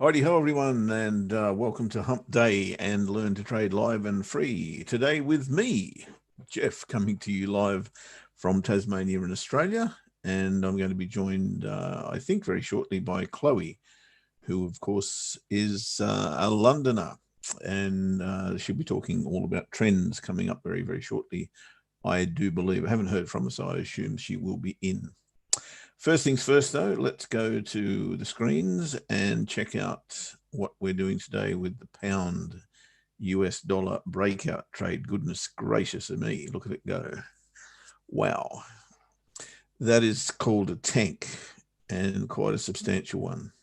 Alrighty, hello everyone, and welcome to Hump Day and Learn to Trade live and free. Today with me, Jeff, coming to you live from Tasmania in Australia, and I'm going to be joined, I think, very shortly by Chloe, who, of course, is a Londoner, and she'll be talking all about trends coming up very, very shortly. I do believe. I haven't heard from her, so I assume she will be in. First things first, though, let's go to the screens and check out what we're doing today with the pound US dollar breakout trade. Goodness gracious of me, look at it go. Wow. That is called a tank, and quite a substantial one.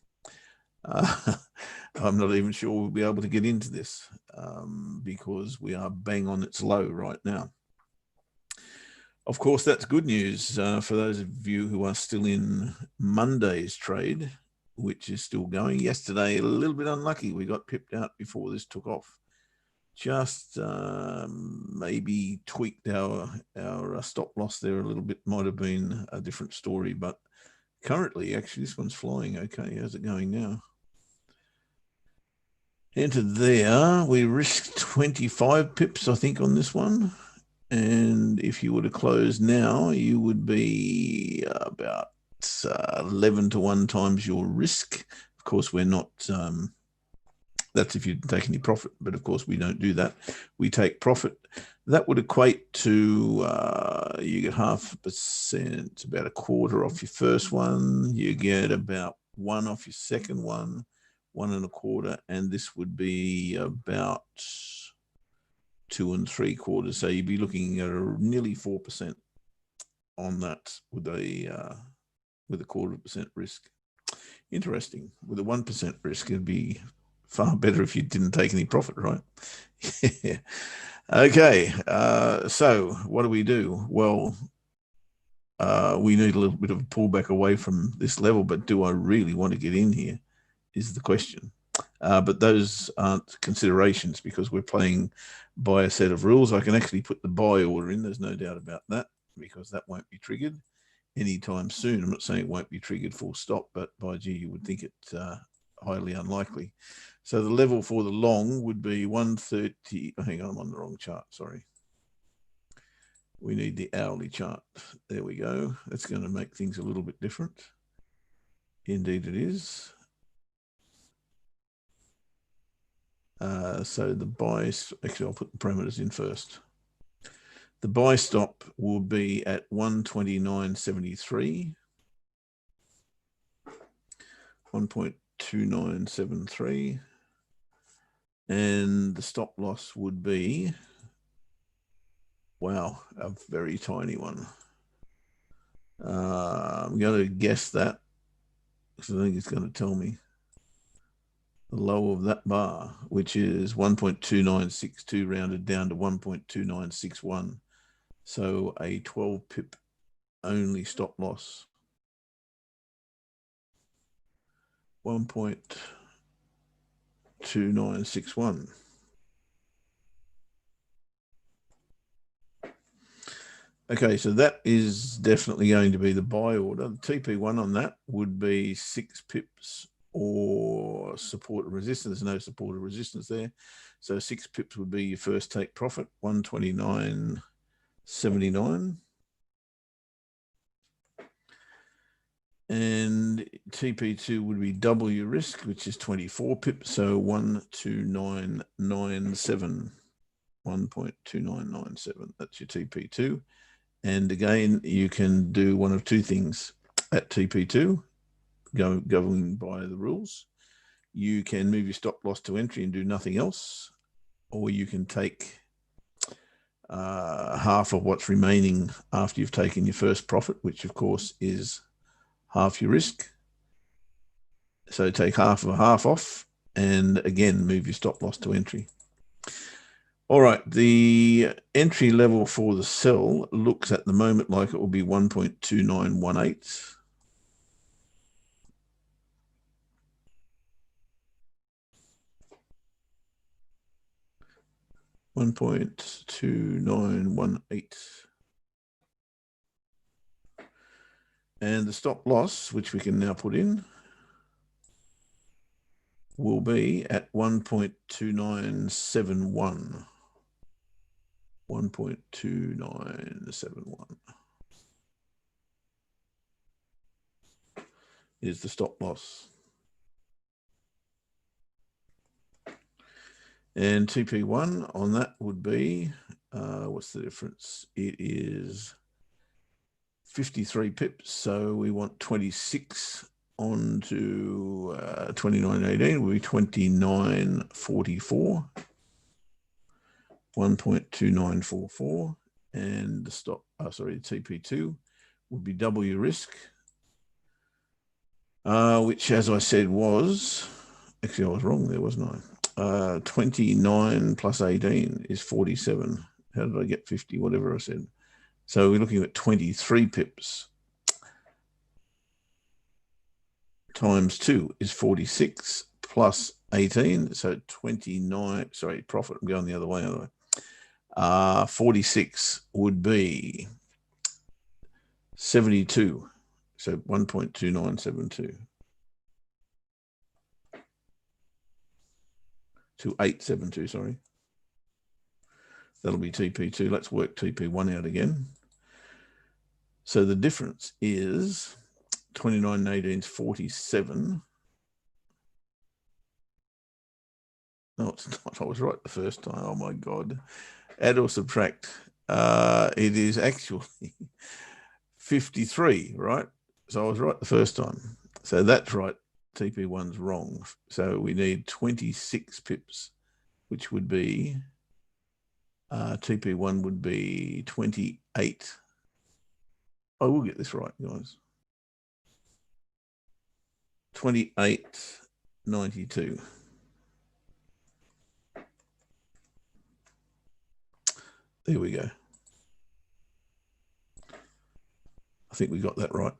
I'm not even sure we'll be able to get into this because we are bang on its low right now. Of course, that's good news for those of you who are still in Monday's trade, which is still going. Yesterday, a little bit unlucky. We got pipped out before this took off. Just maybe tweaked our stop loss there a little bit. Might have been a different story, but currently, actually, this one's flying okay. How's it going now? Entered there. We risked 25 pips, I think, on this one. And if you were to close now, you would be about 11 to 1 times your risk. Of course, we're not, that's if you take any profit, but of course we don't do that. We take profit. That would equate to, you get 0.5%, about a quarter off your first one. You get about 1 off your second one, 1 1/4, and this would be about 2 3/4. So you'd be looking at nearly 4% on that with a 1/4% risk. Interesting. With a 1% risk, it'd be far better if you didn't take any profit, right? Yeah. Okay. So what do? Well, we need a little bit of a pullback away from this level, but do I really want to get in here is the question. But those aren't considerations because we're playing by a set of rules. I can actually put the buy order in. There's no doubt about that because that won't be triggered anytime soon. I'm not saying it won't be triggered full stop, but by gee, you would think it highly unlikely. So the level for the long would be 130. Oh, hang on, I'm on the wrong chart. Sorry. We need the hourly chart. There we go. That's going to make things a little bit different. Indeed it is. So the buy, actually I'll put the parameters in first. The buy stop will be at 129.73, 1.2973, and the stop loss would be, wow, a very tiny one. I'm going to guess that because I think it's going to tell me the low of that bar, which is 1.2962 rounded down to 1.2961. So a 12 pip only stop loss. 1.2961. Okay, so that is definitely going to be the buy order. The TP1 on that would be 6 pips or support or resistance. There's no support or resistance there. So 6 pips would be your first take profit, 129.79. And TP2 would be double your risk, which is 24 pips, so 12997, 1.2997. That's your TP2. And again, you can do one of two things at TP2, going by the rules. You can move your stop loss to entry and do nothing else, or you can take half of what's remaining after you've taken your first profit, which of course is half your risk. So take half of a half off and again, move your stop loss to entry. All right, the entry level for the sell looks at the moment like it will be 1.2918. $1.2918. And the stop loss, which we can now put in, will be at 1.2971. 1.2971 is the stop loss. And TP1 on that would be, what's the difference? It is 53 pips. So we want 26 on to 29.18 will be 29.44. 1.2944, and the stop, TP2 would be W risk, which, as I said, was, actually I was wrong there, wasn't I? 29 plus 18 is 47. How did I get 50? Whatever I said. So we're looking at 23 pips times 2 is 46 plus 18. So 29, sorry, profit. I'm going the other way, aren't I? 46 would be 72. So 1.2972. 2872, sorry. That'll be TP2. Let's work TP1 out again. So the difference is 29.18 is 47. No, it's not. I was right the first time. Oh my God. Add or subtract. It is actually 53, right? So I was right the first time. So that's right. TP1's wrong. So we need 26 pips, which would be, TP1 would be 28. I will get this right, guys. 28.92. There we go. I think we got that right.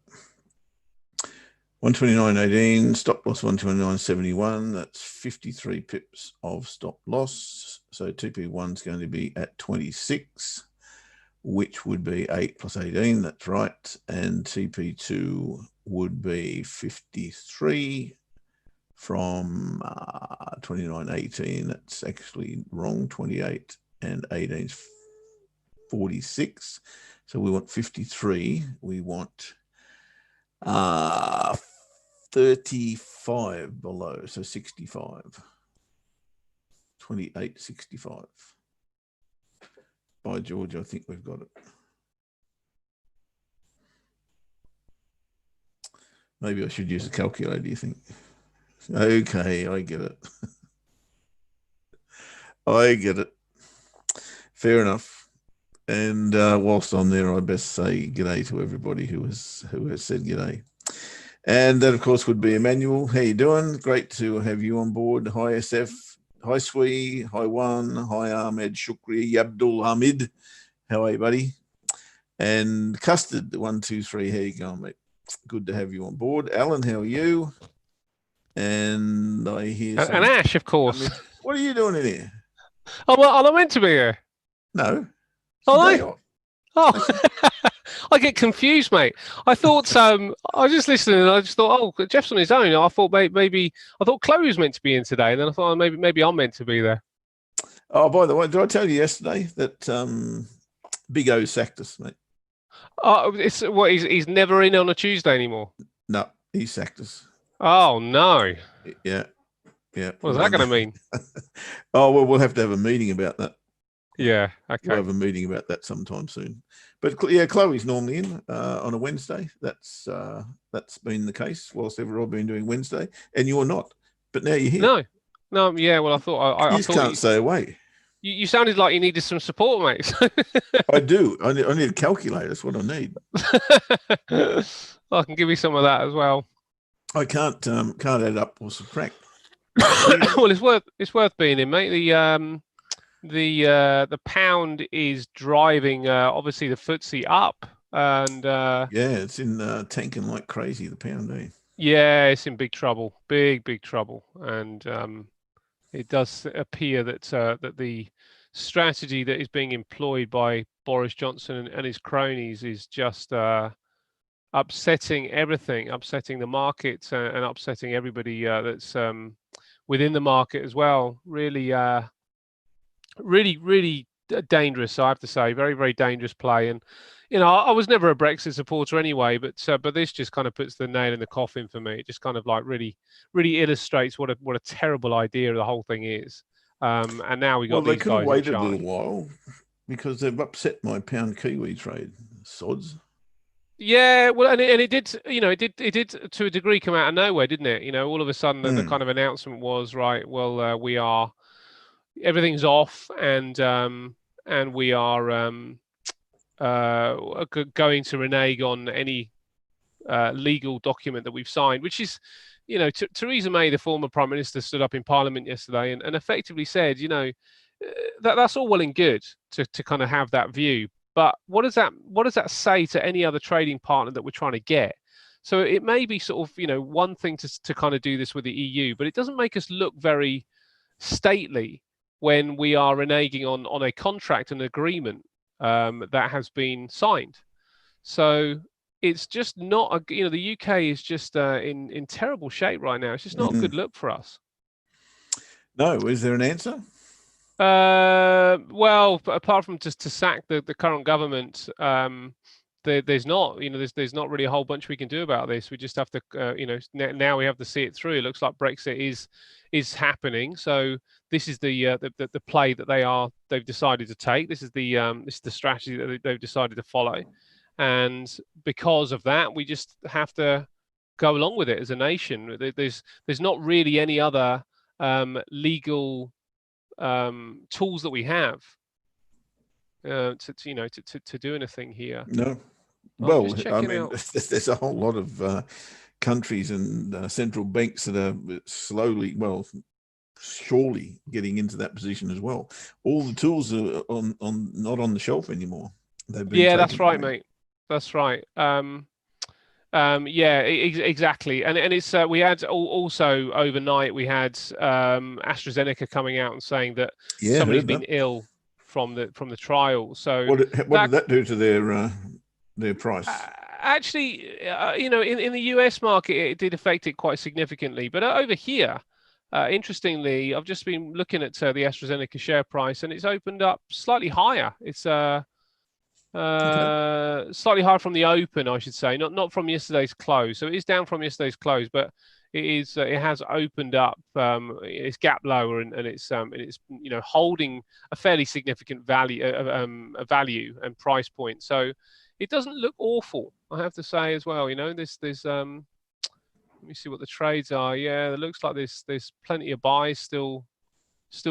129.18, stop loss 129.71. That's 53 pips of stop loss. So TP1 is going to be at 26, which would be 8 plus 18. That's right. And TP2 would be 53 from 29.18. That's actually wrong. 28 and 18 is 46. So we want 53. We want 35 below, so 65. 28.65. By George, I think we've got it. Maybe I should use a calculator, do you think? Okay, I get it. I get it. Fair enough. And whilst I'm there, I best say g'day to everybody who has said g'day. And that, of course, would be Emmanuel. How you doing? Great to have you on board. Hi, SF. Hi, Swee. Hi, Juan. Hi, Ahmed. Shukri. Abdul Hamid. How are you, buddy? And Custard, 123. How you going, mate? Good to have you on board. Alan, how are you? And I hear and Ash, of course. What are you doing in here? Oh, well, I'm meant to be here. No. Oh, I get confused, mate. I thought I was just listening, and I just thought, oh, Jeff's on his own. I thought maybe I thought Chloe was meant to be in today, and then I thought maybe I'm meant to be there. Oh, by the way, did I tell you yesterday that Big O sacked us, mate? Oh, it's what he's never in on a Tuesday anymore. No, he sacked us. Oh no. Yeah. What's that going to mean? Oh well, we'll have to have a meeting about that. Yeah. Okay. We'll have a meeting about that sometime soon. But yeah, Chloe's normally in on a Wednesday. That's been the case whilst ever I've been doing Wednesday, and you're not. But now you're here. No. Yeah. Well, I thought I just can't stay away. You sounded like you needed some support, mate. I do. I need a calculator. That's what I need. I can give you some of that as well. I can't add up or subtract. Well, it's worth being in, mate. The pound is driving obviously the FTSE up, and yeah, it's in tanking like crazy. The pound, eh? Yeah, it's in big trouble, big trouble, and it does appear that that the strategy that is being employed by Boris Johnson and his cronies is just upsetting everything, upsetting the markets, and upsetting everybody that's within the market as well. Really, really dangerous. I have to say, very, very dangerous play. And I was never a Brexit supporter anyway, but this just kind of puts the nail in the coffin for me. It just kind of like really, really illustrates what a terrible idea the whole thing is. And now we got Well, these they could have guys in waited a charge. little while because they've upset my pound Kiwi trade. Sods. Yeah, well, and it did, it did to a degree come out of nowhere, didn't it? All of a sudden the kind of announcement was, right, well, everything's off, and we are going to renege on any legal document that we've signed, which is, Theresa May, the former Prime Minister, stood up in Parliament yesterday and effectively said, that's all well and good to kind of have that view. But what does that say to any other trading partner that we're trying to get? So it may be sort of, one thing to kind of do this with the EU, but it doesn't make us look very stately when we are reneging on a contract, an agreement that has been signed. So it's just not the UK is just in terrible shape right now. It's just not a good look for us. No, is there an answer? Well, apart from just to sack the current government, there's not, there's not really a whole bunch we can do about this. We just have to, now we have to see it through. It looks like Brexit is happening. So this is the play that they've decided to take. This is the strategy that they've decided to follow, and because of that, we just have to go along with it as a nation. There's not really any other legal tools that we have to do anything here. No. Well, I mean, there's a whole lot of countries and central banks that are slowly, well, surely getting into that position as well. All the tools are not on the shelf anymore. Yeah, that's right, mate. That's right. Yeah, exactly. And it's we had also overnight we had AstraZeneca coming out and saying that somebody's been ill from the trial. So what did that do to their price? Actually, in the US market, it did affect it quite significantly. But over here, interestingly, I've just been looking at the AstraZeneca share price, and it's opened up slightly higher. It's slightly higher from the open, I should say, not from yesterday's close. So it is down from yesterday's close, but it has opened up. It's gap lower, and it's holding a fairly significant value and price point. So it doesn't look awful, I have to say as well. There's let me see what the trades are. Yeah, it looks like there's plenty of buys still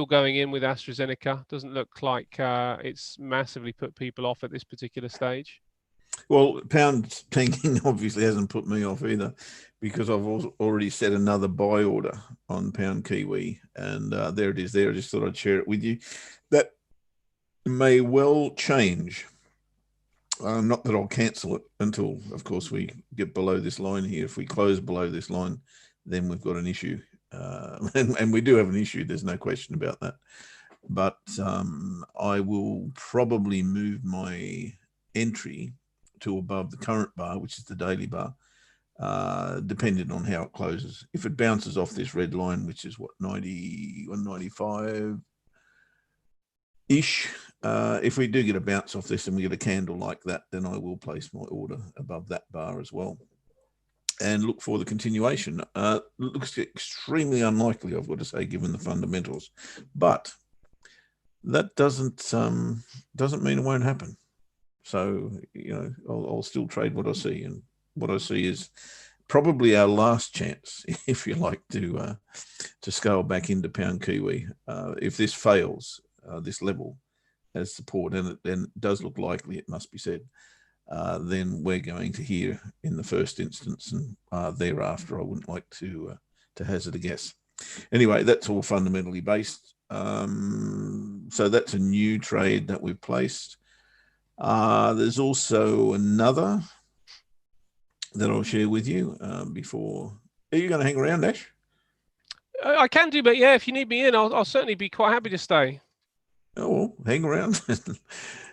going in with AstraZeneca. Doesn't look like it's massively put people off at this particular stage. Well, pound tanking obviously hasn't put me off either, because I've already set another buy order on pound Kiwi, and there it is there. I just thought I'd share it with you. That may well change. Not that I'll cancel it until, of course, we get below this line here. If we close below this line, then we've got an issue. And we do have an issue. There's no question about that. But I will probably move my entry to above the current bar, which is the daily bar, depending on how it closes. If it bounces off this red line, which is what, 91.95 ish, if we do get a bounce off this and we get a candle like that, then I will place my order above that bar as well and look for the continuation. Looks extremely unlikely, I've got to say, given the fundamentals, but that doesn't mean it won't happen. So, I'll still trade what I see, and what I see is probably our last chance, if you like, to scale back into pound Kiwi. If this fails, this level as support, and it does look likely, it must be said, then we're going to hear in the first instance, and thereafter I wouldn't like to hazard a guess. Anyway, that's all fundamentally based. So that's a new trade that we've placed. There's also another that I'll share with you before. Are you going to hang around, Ash? I can do, but yeah, if you need me in, I'll certainly be quite happy to stay. Oh, well, hang around.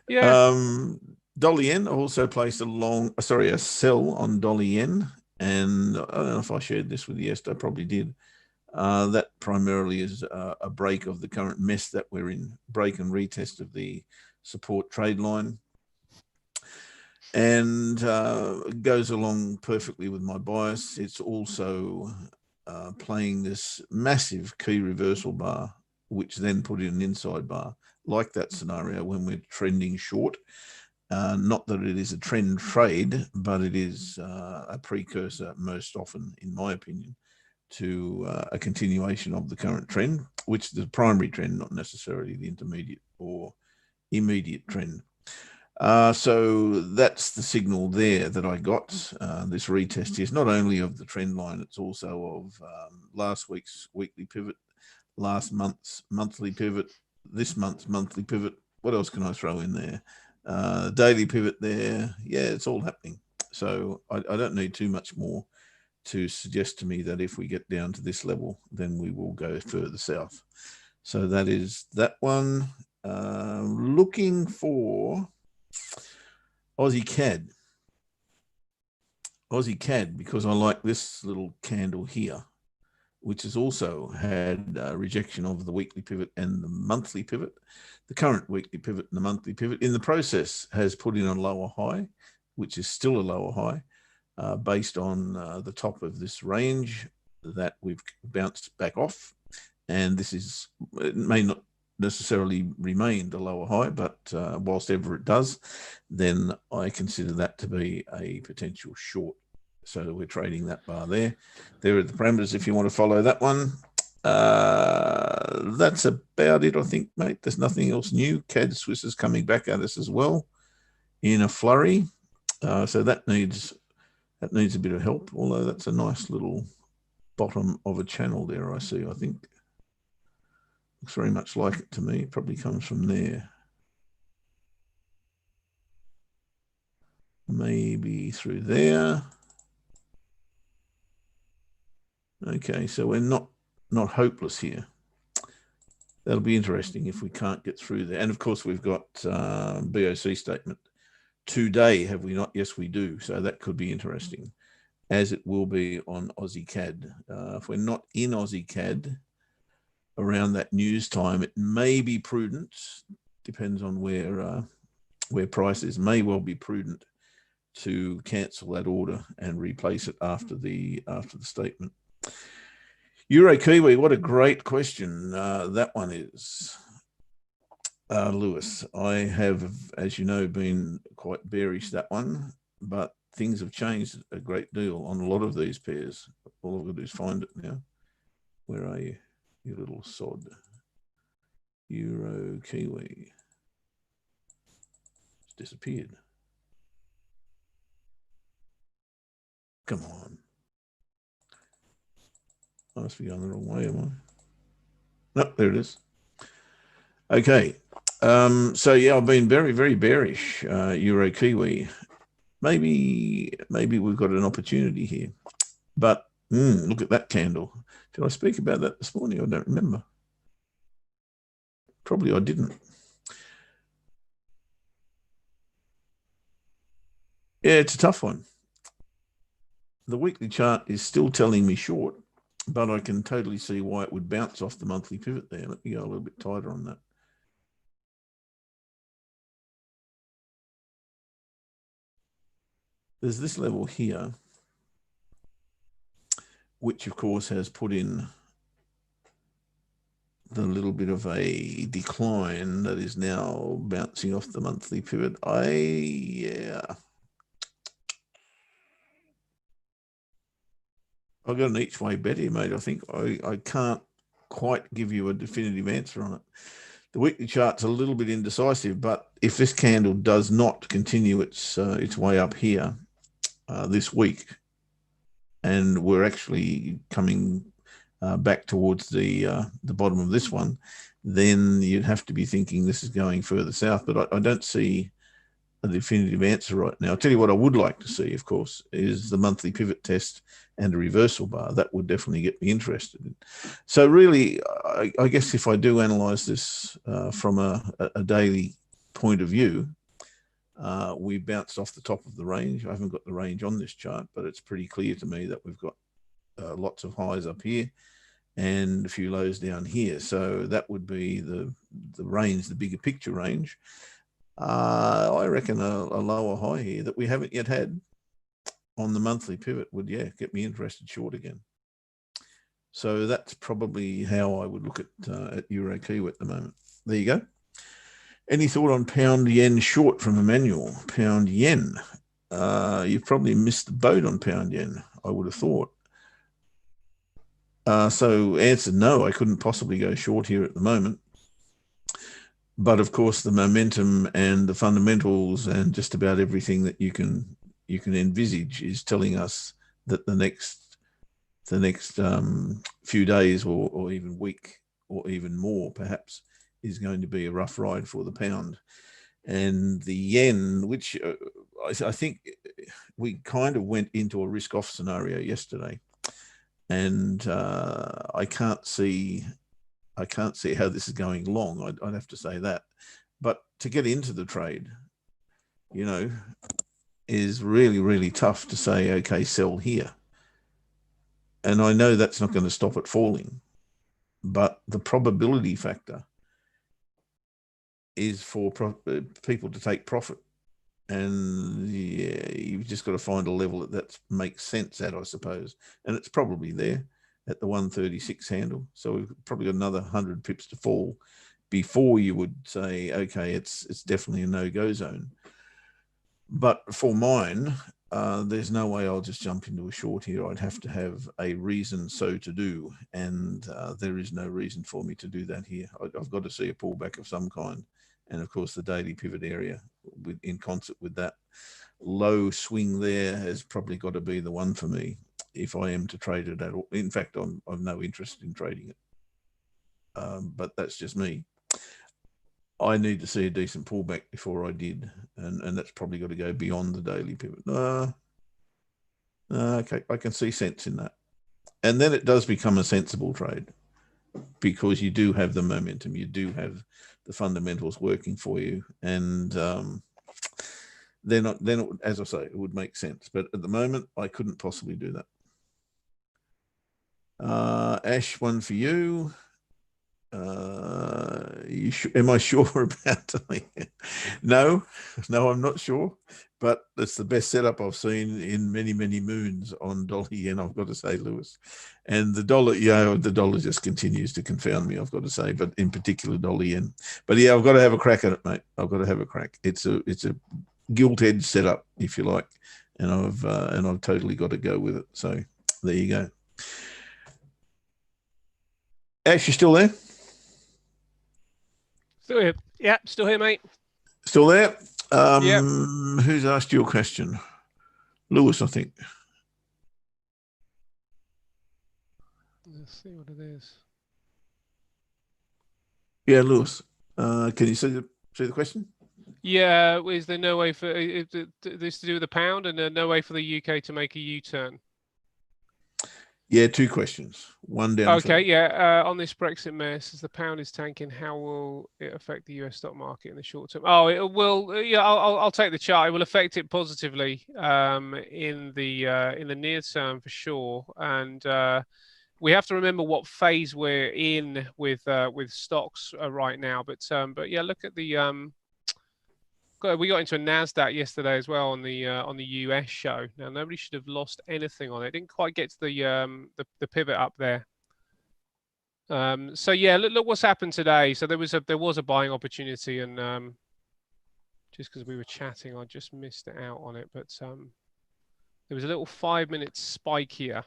Yeah. Dolly Yen also placed a sell on Dolly Yen, and I don't know if I shared this with you yesterday. I probably did. That primarily is a break of the current mess that we're in, break and retest of the support trade line. And goes along perfectly with my bias. It's also playing this massive key reversal bar, which then put in an inside bar, like that scenario when we're trending short. Not that it is a trend trade, but it is a precursor most often, in my opinion, to a continuation of the current trend, which is the primary trend, not necessarily the intermediate or immediate trend. So that's the signal there that I got. This retest is not only of the trend line, it's also of last week's weekly pivot, last month's monthly pivot, this month's monthly pivot. What else can I throw in there? Daily pivot there. Yeah, it's all happening. So I don't need too much more to suggest to me that if we get down to this level, then we will go further south. So that is that one. Looking for Aussie CAD. Aussie CAD, because I like this little candle here, which has also had rejection of the weekly pivot and the monthly pivot. The current weekly pivot and the monthly pivot in the process has put in a lower high, which is still a lower high, based on the top of this range that we've bounced back off. And this is, it may not necessarily remain the lower high, but whilst ever it does, then I consider that to be a potential short. So we're trading that bar there. There are the parameters if you want to follow that one. That's about it, I think, mate. There's nothing else new. CAD Swiss is coming back at us as well in a flurry. So that needs a bit of help, although that's a nice little bottom of a channel there, I see, I think. Looks very much like it to me. It probably comes from there. Maybe through there. Okay, so we're not hopeless here. That'll be interesting if we can't get through there. And of course, we've got BOC statement today, have we not? Yes, we do. So that could be interesting, as it will be on Aussie CAD. If we're not in Aussie CAD around that news time, it may be prudent, depends on where price is, may well be prudent to cancel that order and replace it after the statement. Euro Kiwi, what a great question that one is, Lewis. I have, as you know, been quite bearish that one, but things have changed a great deal on a lot of these pairs. All I've got to do is find it now. Where are you, you little sod? Euro Kiwi. It's disappeared. Come on. I must be going the wrong way, am I? No, there it is. Okay. So yeah, I've been very, very bearish, Euro Kiwi. Maybe we've got an opportunity here. But look at that candle. Did I speak about that this morning? I don't remember. Probably I didn't. Yeah, it's a tough one. The weekly chart is still telling me short, but I can totally see why it would bounce off the monthly pivot there. Let me go a little bit tighter on that. There's this level here, which of course has put in the little bit of a decline that is now bouncing off the monthly pivot. Yeah. I've got an each way bet here, mate. I think I can't quite give you a definitive answer on it. The weekly chart's a little bit indecisive, but if this candle does not continue its way up here this week, and we're actually coming back towards the bottom of this one, then you'd have to be thinking this is going further south. But I don't see a definitive answer right now. I'll tell you what I would like to see, of course, is the monthly pivot test and a reversal bar. That would definitely get me interested. So really, I guess if I do analyze this from a daily point of view, we bounced off the top of the range. I haven't got the range on this chart, but it's pretty clear to me that we've got lots of highs up here and a few lows down here. So that would be the range, the bigger picture range. I reckon a lower high here that we haven't yet had on the monthly pivot would, get me interested short again. So that's probably how I would look at Euro Kiwi at the moment. There you go. Any thought on pound yen short from Emmanuel? Pound yen. You've probably missed the boat on pound yen, I would have thought. So answer, no, I couldn't possibly go short here at the moment. But of course, the momentum and the fundamentals and just about everything that you can envisage is telling us that the next few days or even week or even more perhaps is going to be a rough ride for the pound. And the yen, which I think we kind of went into a risk-off scenario yesterday, and I can't see how this is going long. I'd have to say that. But to get into the trade, is really, really tough to say, okay, sell here. And I know that's not going to stop it falling, but the probability factor is for people to take profit. And you've just got to find a level that makes sense at, I suppose. And it's probably there at the 136 handle. So we've probably got another 100 pips to fall before you would say, okay, it's definitely a no-go zone. But for mine, there's no way I'll just jump into a short here. I'd have to have a reason so to do. And there is no reason for me to do that here. I've got to see a pullback of some kind. And of course, the daily pivot area in concert with that low swing there has probably got to be the one for me if I am to trade it at all. In fact, I've no interest in trading it. But that's just me. I need to see a decent pullback before I did. And that's probably got to go beyond the daily pivot. Okay, I can see sense in that. And then it does become a sensible trade because you do have the momentum. You do have the fundamentals working for you. And then, as I say, it would make sense. But at the moment, I couldn't possibly do that. Ash, one for you. Am I sure about it? No, I'm not sure. But it's the best setup I've seen in many, many moons on dollar yen, I've got to say, Lewis. And the dollar, the dollar just continues to confound me, I've got to say, but in particular dollar yen. But I've got to have a crack at it, mate. I've got to have a crack. It's a gilt-edged setup, if you like, and I've totally got to go with it. So there you go. Ash, you still there? Still here. Yeah, still here, mate. Still there? Yeah. Who's asked you a question? Lewis, I think. Let's see what it is. Yeah, Lewis. Can you see the question? Yeah, is there no way for this to do with the pound and no way for the UK to make a U-turn? Yeah, two questions. One down. Okay, yeah. On this Brexit mess, as the pound is tanking, how will it affect the US stock market in the short term? Oh, it will. Yeah, I'll take the chart. It will affect it positively in the near term for sure. And we have to remember what phase we're in with stocks right now. But yeah, look at the. We got into a Nasdaq yesterday as well on the US show. Now nobody should have lost anything on it. Didn't quite get to the pivot up there. So yeah, look what's happened today. So there was a buying opportunity, and just because we were chatting, I just missed out on it. But there was a little 5-minute spike here.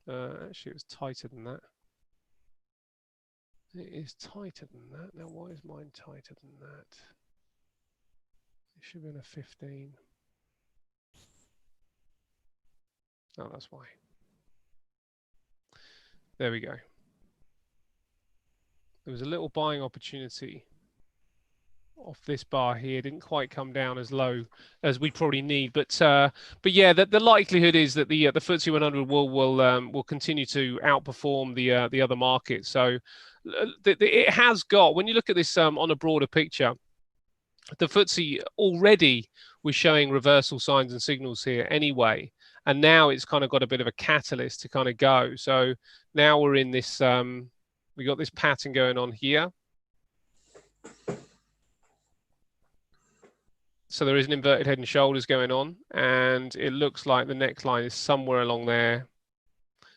Actually, it was tighter than that. It is tighter than that. Now, why is mine tighter than that? It should have been a 15. Oh, that's why. There we go. There was a little buying opportunity off this bar here. Didn't quite come down as low as we probably need, but yeah, the likelihood is that the FTSE 100 will continue to outperform the other markets. So it has got, when you look at this on a broader picture, the FTSE already was showing reversal signs and signals here anyway. and now it's kind of got a bit of a catalyst to kind of go. So now we're in this, we got this pattern going on here. So there is an inverted head and shoulders going on, and it looks like the neckline is somewhere along there,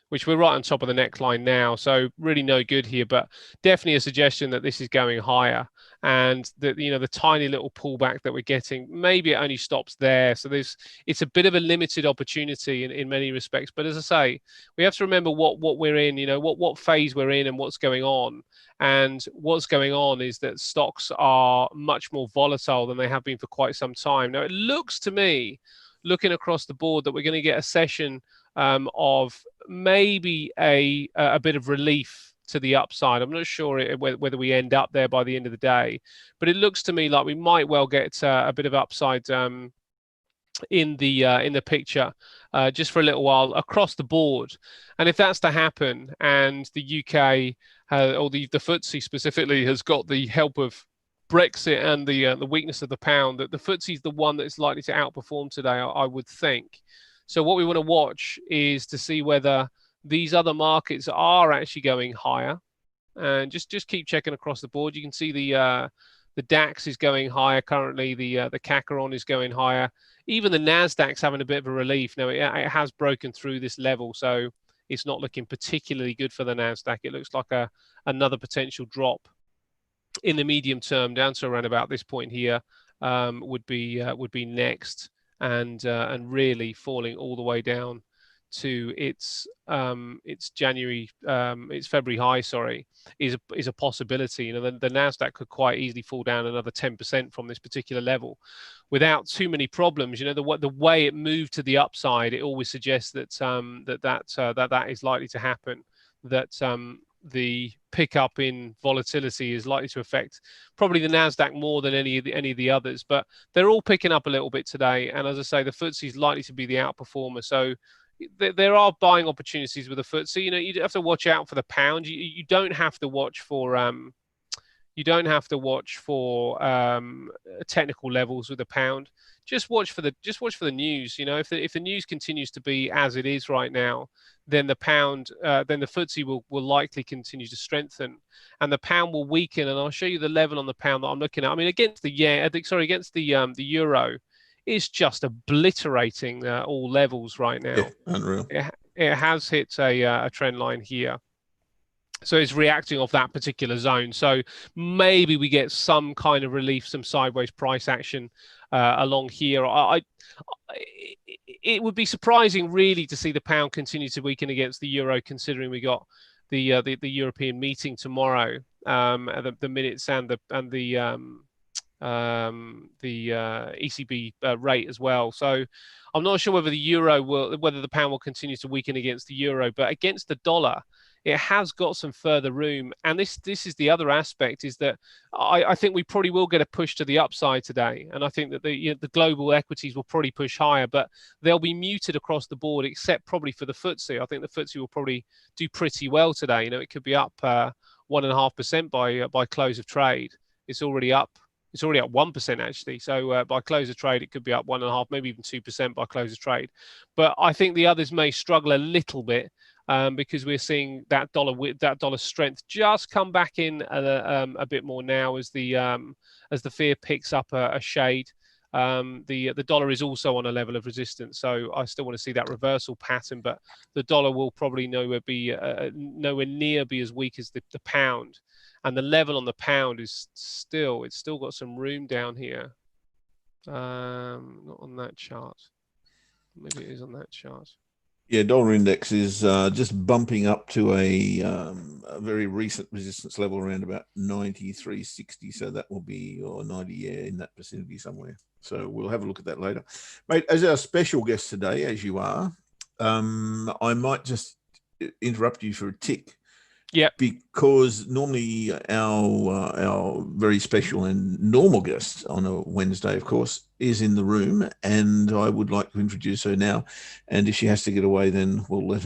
which we're right on top of the neckline now. So really no good here, but definitely a suggestion that this is going higher, and that, you know, the tiny little pullback that we're getting, maybe it only stops there. So it's a bit of a limited opportunity in many respects. But as I say, we have to remember what we're in, you know, what phase we're in and what's going on. And what's going on is that stocks are much more volatile than they have been for quite some time. Now, it looks to me, looking across the board, that we're going to get a session of maybe a bit of relief to the upside. I'm not sure whether we end up there by the end of the day, but it looks to me like we might well get a bit of upside in the picture just for a little while across the board. And if that's to happen, and the UK or the FTSE specifically has got the help of Brexit and the weakness of the pound, that the FTSE is the one that is likely to outperform today, I would think. So what we want to watch is to see whether these other markets are actually going higher, and just keep checking across the board. You can see the DAX is going higher currently. The CAC is going higher. Even the Nasdaq's having a bit of a relief now. It has broken through this level, so it's not looking particularly good for the Nasdaq. It looks like another potential drop in the medium term down to around about this point here would be next, and really falling all the way down to its February high, is a possibility. You know, the Nasdaq could quite easily fall down another 10% from this particular level without too many problems. You know, the way it moved to the upside, it always suggests that that is likely to happen. That the pickup in volatility is likely to affect probably the Nasdaq more than any of the others, but they're all picking up a little bit today. And as I say, the FTSE is likely to be the outperformer. So there are buying opportunities with the FTSE. You know, you have to watch out for the pound. You don't have to watch for technical levels with the pound. Just watch for the news. You know, if the news continues to be as it is right now, then the FTSE will likely continue to strengthen, and the pound will weaken. And I'll show you the level on the pound that I'm looking at. I mean, against the euro, it's just obliterating all levels right now. Yeah, unreal. It has hit a trend line here. So it's reacting off that particular zone. So maybe we get some kind of relief, some sideways price action along here. It would be surprising, really, to see the pound continue to weaken against the euro, considering we got the European meeting tomorrow, the minutes and the ECB rate as well. So I'm not sure whether the pound will continue to weaken against the euro, but against the dollar, it has got some further room. And this is the other aspect, is that I think we probably will get a push to the upside today. And I think that the global equities will probably push higher, but they'll be muted across the board, except probably for the FTSE. I think the FTSE will probably do pretty well today. You know, it could be up 1.5% by close of trade. It's already up 1% actually. So by close of trade, it could be up 1.5%, maybe even 2% by close of trade. But I think the others may struggle a little bit because we're seeing that dollar strength just come back in a bit more now as the fear picks up a shade. The dollar is also on a level of resistance, so I still want to see that reversal pattern. But the dollar will probably nowhere near be as weak as the pound. And the level on the pound is still got some room down here. Not on that chart. Maybe it is on that chart. Yeah, dollar index is just bumping up to a very recent resistance level around about 93.60. So that will be, or 90, in that vicinity somewhere. So we'll have a look at that later. Mate, as our special guest today, as you are, I might just interrupt you for a tick. Yeah, because normally our very special and normal guest on a Wednesday, of course, is in the room, and I would like to introduce her now. And if she has to get away, then we'll let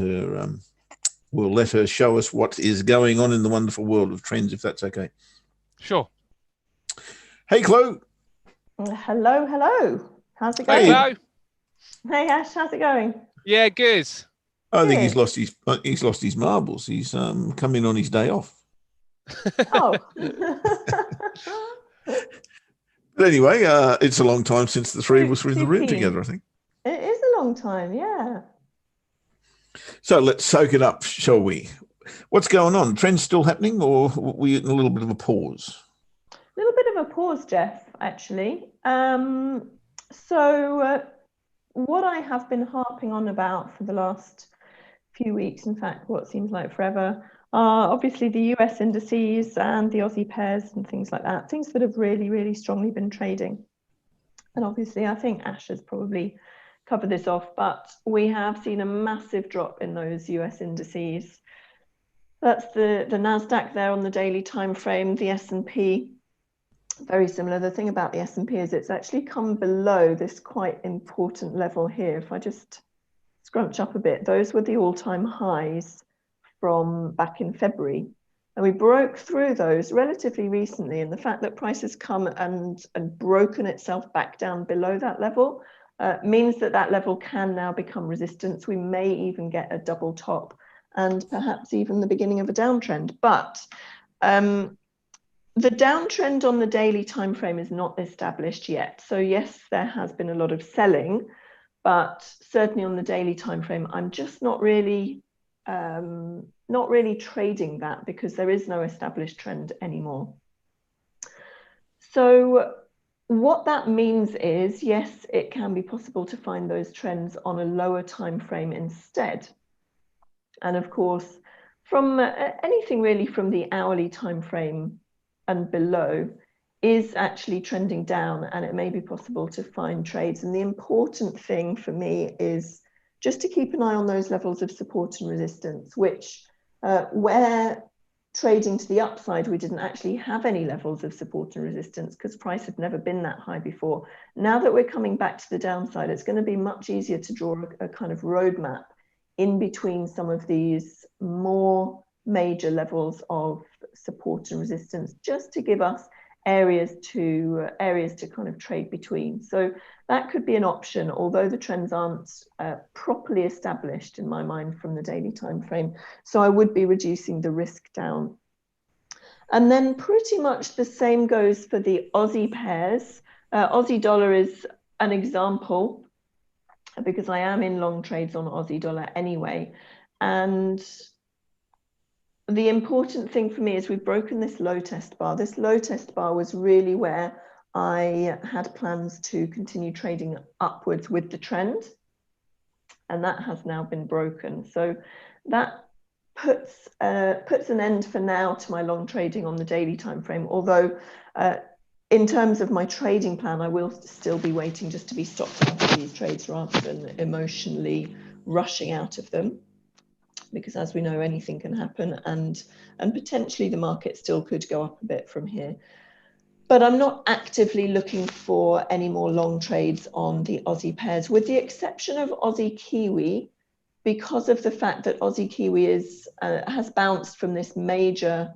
her show us what is going on in the wonderful world of trends, if that's okay. Sure. Hey, Chloe. Hello. How's it going? Hello. Hey, Ash. How's it going? Yeah, good. I think Good. he's lost his marbles. He's come in on his day off. Oh. But anyway, it's a long time since the three of us were in the room keen. together, I think. It is a long time, yeah. So let's soak it up, shall we? What's going on? Trends still happening, or were we in a little bit of a pause? A little bit of a pause, Jeff, actually. So what I have been harping on about for the last few weeks, in fact, what seems like forever, are obviously the US indices and the Aussie pairs and things like that, things that have really, really strongly been trading. And obviously, I think Ash has probably covered this off, but we have seen a massive drop in those US indices. That's the NASDAQ there on the daily time frame, the S&P, very similar. The thing about the S&P is it's actually come below this quite important level here. If I just scrunch up a bit, those were the all-time highs from back in February. And we broke through those relatively recently. And the fact that price has come and broken itself back down below that level means that that level can now become resistance. We may even get a double top and perhaps even the beginning of a downtrend. But the downtrend on the daily time frame is not established yet. So yes, there has been a lot of selling, but certainly on the daily time frame, I'm just not really trading that because there is no established trend anymore. So what that means is, yes, it can be possible to find those trends on a lower time frame instead. And of course, from anything really from the hourly time frame and below is actually trending down, and it may be possible to find trades. And the important thing for me is just to keep an eye on those levels of support and resistance, which where trading to the upside, we didn't actually have any levels of support and resistance because price had never been that high before. Now that we're coming back to the downside, it's going to be much easier to draw a kind of roadmap in between some of these more major levels of support and resistance, just to give us areas to kind of trade between. So that could be an option, although the trends aren't properly established in my mind from the daily time frame. So I would be reducing the risk down. And then pretty much the same goes for the Aussie pairs. Aussie dollar is an example because I am in long trades on Aussie dollar anyway. And the important thing for me is we've broken this low test bar. This low test bar was really where I had plans to continue trading upwards with the trend. And that has now been broken. So that puts an end for now to my long trading on the daily time frame. Although in terms of my trading plan, I will still be waiting just to be stopped out of these trades rather than emotionally rushing out of them. Because as we know, anything can happen and potentially the market still could go up a bit from here. But I'm not actively looking for any more long trades on the Aussie pairs, with the exception of Aussie Kiwi, because of the fact that Aussie Kiwi has bounced from this major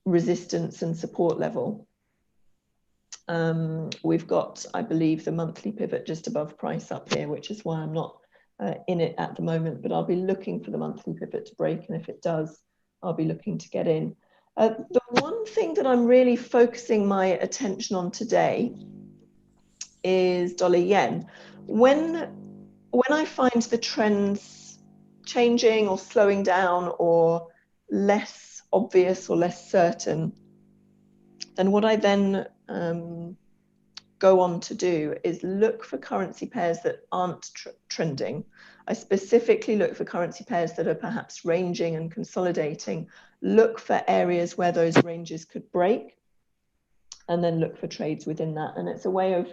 resistance and support level. We've got, I believe, the monthly pivot just above price up here, which is why I'm not in it at the moment, but I'll be looking for the monthly pivot to break, and if it does, I'll be looking to get in. The one thing that I'm really focusing my attention on today is dollar yen. When I find the trends changing or slowing down or less obvious or less certain, then what I then go on to do is look for currency pairs that aren't trending. I specifically look for currency pairs that are perhaps ranging and consolidating, look for areas where those ranges could break, and then look for trades within that. And it's a way of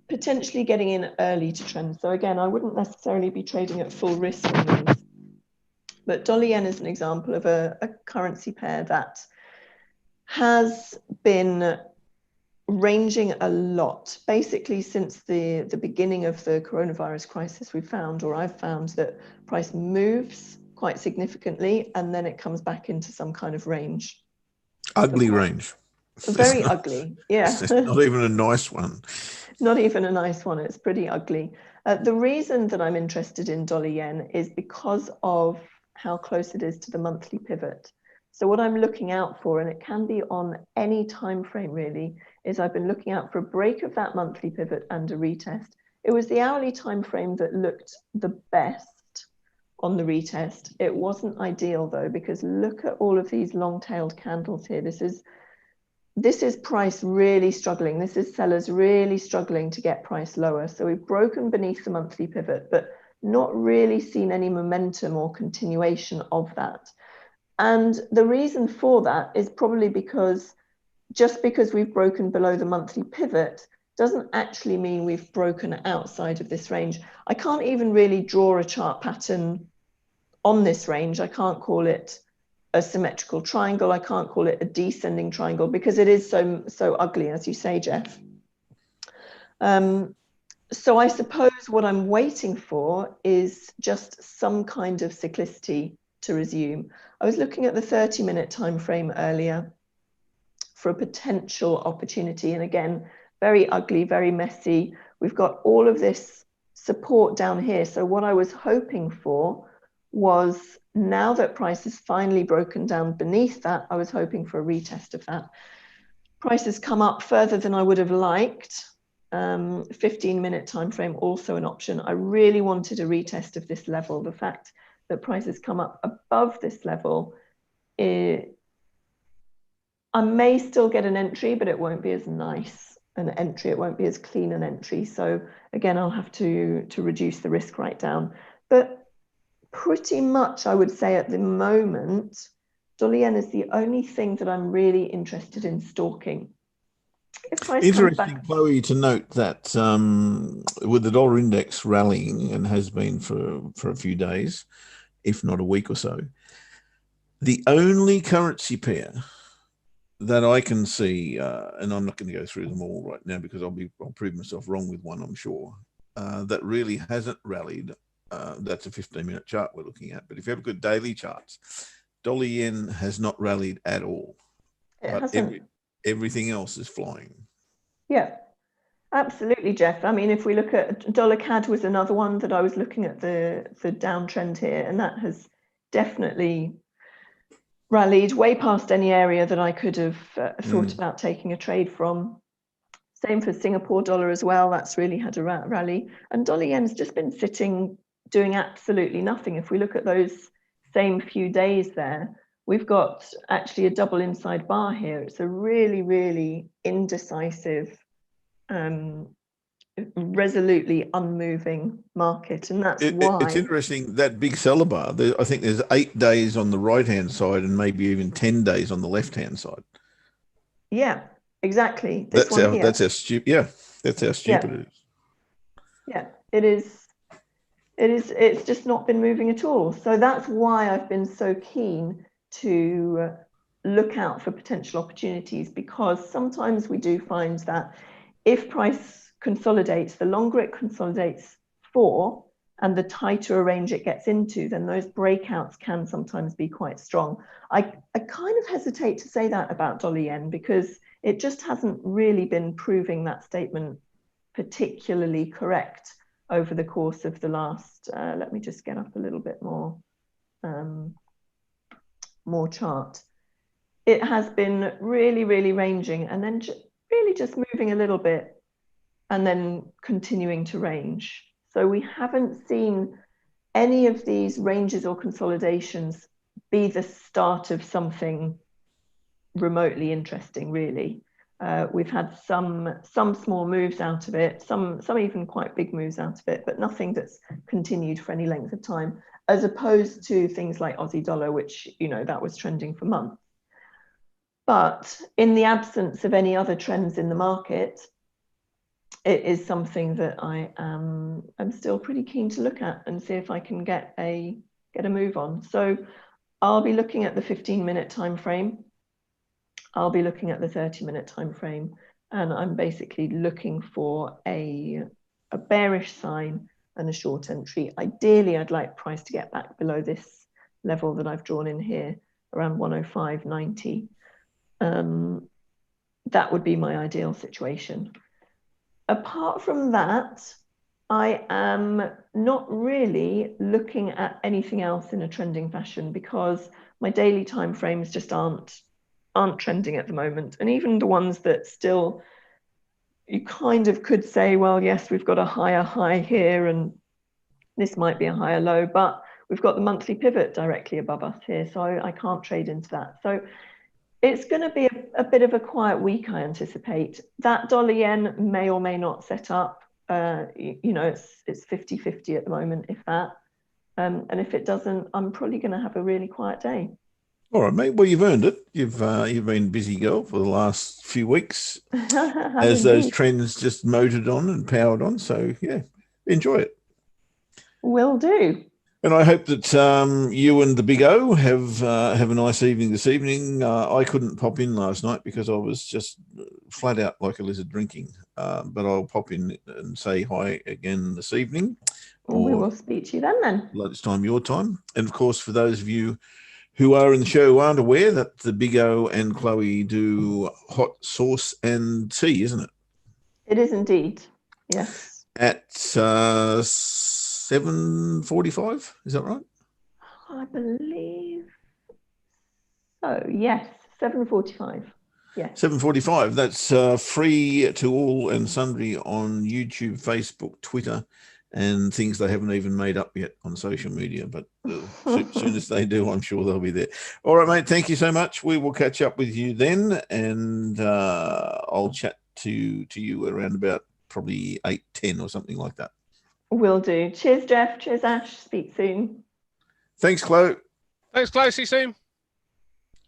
potentially getting in early to trend. So again, I wouldn't necessarily be trading at full risk on these, but dollar yen is an example of a currency pair that has been ranging a lot, basically since the beginning of the coronavirus crisis. I've found that price moves quite significantly and then it comes back into some kind of range. Ugly range. Very ugly, yeah. It's not even a nice one. Not even a nice one, it's pretty ugly. The reason that I'm interested in dollar yen is because of how close it is to the monthly pivot. So what I'm looking out for, and it can be on any time frame really, is I've been looking out for a break of that monthly pivot and a retest. It was the hourly time frame that looked the best on the retest. It wasn't ideal though, because look at all of these long-tailed candles here. This is price really struggling. This is sellers really struggling to get price lower. So we've broken beneath the monthly pivot, but not really seen any momentum or continuation of that. And the reason for that is probably because just because we've broken below the monthly pivot doesn't actually mean we've broken outside of this range. I can't even really draw a chart pattern on this range. I can't call it a symmetrical triangle. I can't call it a descending triangle because it is so ugly, as you say, Jeff. So I suppose what I'm waiting for is just some kind of cyclicity to resume. I was looking at the 30-minute time frame earlier for a potential opportunity, and again, very ugly, very messy. We've got all of this support down here. So what I was hoping for was, now that price has finally broken down beneath that, I was hoping for a retest of that. Price has come up further than I would have liked. 15-minute time frame also an option. I really wanted a retest of this level. The fact that price has come up above this level, I may still get an entry, but it won't be as nice an entry. It won't be as clean an entry. So again, I'll have to reduce the risk right down. But pretty much, I would say at the moment, dollar yen is the only thing that I'm really interested in stalking. Interesting, Chloe, to note that with the dollar index rallying, and has been for a few days, if not a week or so, the only currency pair that I can see, and I'm not going to go through them all right now because I'll prove myself wrong with one, I'm sure, that really hasn't rallied. That's a 15-minute chart we're looking at. But if you have good daily charts, dollar yen has not rallied at all. It hasn't. Everything else is flying. Yeah, absolutely, Jeff. I mean, if we look at dollar CAD, was another one that I was looking at the downtrend here, and that has definitely rallied way past any area that I could have thought about taking a trade from. Same for Singapore dollar as well. That's really had a rally. And dollar yen's just been sitting, doing absolutely nothing. If we look at those same few days there, we've got actually a double inside bar here. It's a really, really indecisive, resolutely unmoving market, and that's why it's interesting, that big seller bar. I think there's 8 days on the right hand side and maybe even 10 days on the left hand side. Yeah, exactly. That's how stupid. Yeah, that's how stupid it is. Yeah, it is. It's just not been moving at all. So that's why I've been so keen to look out for potential opportunities, because sometimes we do find that if price consolidates, the longer it consolidates for and the tighter a range it gets into, then those breakouts can sometimes be quite strong. I kind of hesitate to say that about dollar yen because it just hasn't really been proving that statement particularly correct over the course of the last, let me just get up a little bit more chart. It has been really, really ranging and then really just moving a little bit and then continuing to range. So we haven't seen any of these ranges or consolidations be the start of something remotely interesting, really. We've had some small moves out of it, some even quite big moves out of it, but nothing that's continued for any length of time, as opposed to things like Aussie dollar, which, you know, that was trending for months. But in the absence of any other trends in the market, it is something that I'm still pretty keen to look at and see if I can get a move on. So I'll be looking at the 15-minute time frame. I'll be looking at the 30-minute time frame, and I'm basically looking for a bearish sign and a short entry. Ideally, I'd like price to get back below this level that I've drawn in here, around 105.90. That would be my ideal situation. Apart from that, I am not really looking at anything else in a trending fashion because my daily time frames just aren't trending at the moment. And even the ones that still, you kind of could say, well, yes, we've got a higher high here and this might be a higher low, but we've got the monthly pivot directly above us here, so I can't trade into that. So it's going to be a bit of a quiet week, I anticipate. That dollar yen may or may not set up. You know, it's 50-50 at the moment, if that. And if it doesn't, I'm probably going to have a really quiet day. All right, mate. Well, you've earned it. You've been busy girl for the last few weeks as those trends just motored on and powered on. So yeah, enjoy it. Will do. And I hope that you and the Big O have a nice evening this evening. I couldn't pop in last night because I was just flat out like a lizard drinking. But I'll pop in and say hi again this evening. Or we will speak to you then. Lunchtime, your time. And of course, for those of you who are in the show who aren't aware, that the Big O and Chloe do hot sauce and tea, isn't it? It is indeed. Yes. At 7:45, is that right? I believe so. Yes, 7:45. Yes. 7:45. That's free to all and sundry on YouTube, Facebook, Twitter, and things they haven't even made up yet on social media. But as soon as they do, I'm sure they'll be there. All right, mate. Thank you so much. We will catch up with you then, and I'll chat to you around about probably 8:10 or something like that. Will do. Cheers, Jeff. Cheers, Ash. Speak soon. Thanks, Chloe. Thanks, Chloe. See you soon.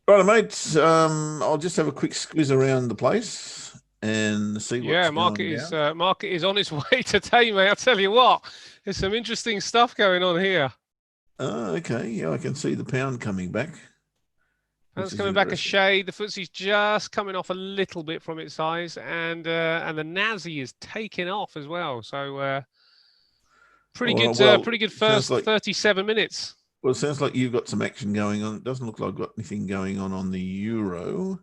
Right, mate. I'll just have a quick squeeze around the place and see what's going on. Market is on its way today, mate. I'll tell you what, there's some interesting stuff going on here. Oh, okay. Yeah, I can see the pound coming back. Pound's coming back a shade. The FTSE's just coming off a little bit from its highs, and the NASI is taking off as well. So pretty good first 37 minutes. Well, it sounds like you've got some action going on. It doesn't look like I've got anything going on the euro.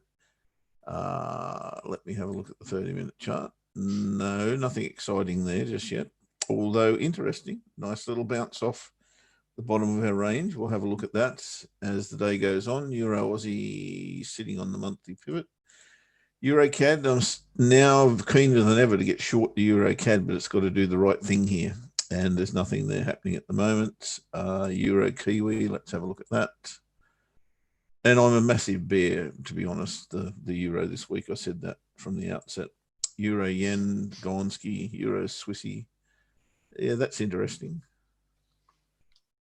Let me have a look at the 30-minute chart. No, nothing exciting there just yet. Although interesting, nice little bounce off the bottom of our range. We'll have a look at that as the day goes on. Euro Aussie sitting on the monthly pivot. Euro CAD, I'm now keener than ever to get short the Euro CAD, but it's got to do the right thing here. And there's nothing there happening at the moment. Euro Kiwi, let's have a look at that. And I'm a massive bear, to be honest, the euro this week. I said that from the outset. Euro yen, Gonski, Euro Swissy. Yeah, that's interesting.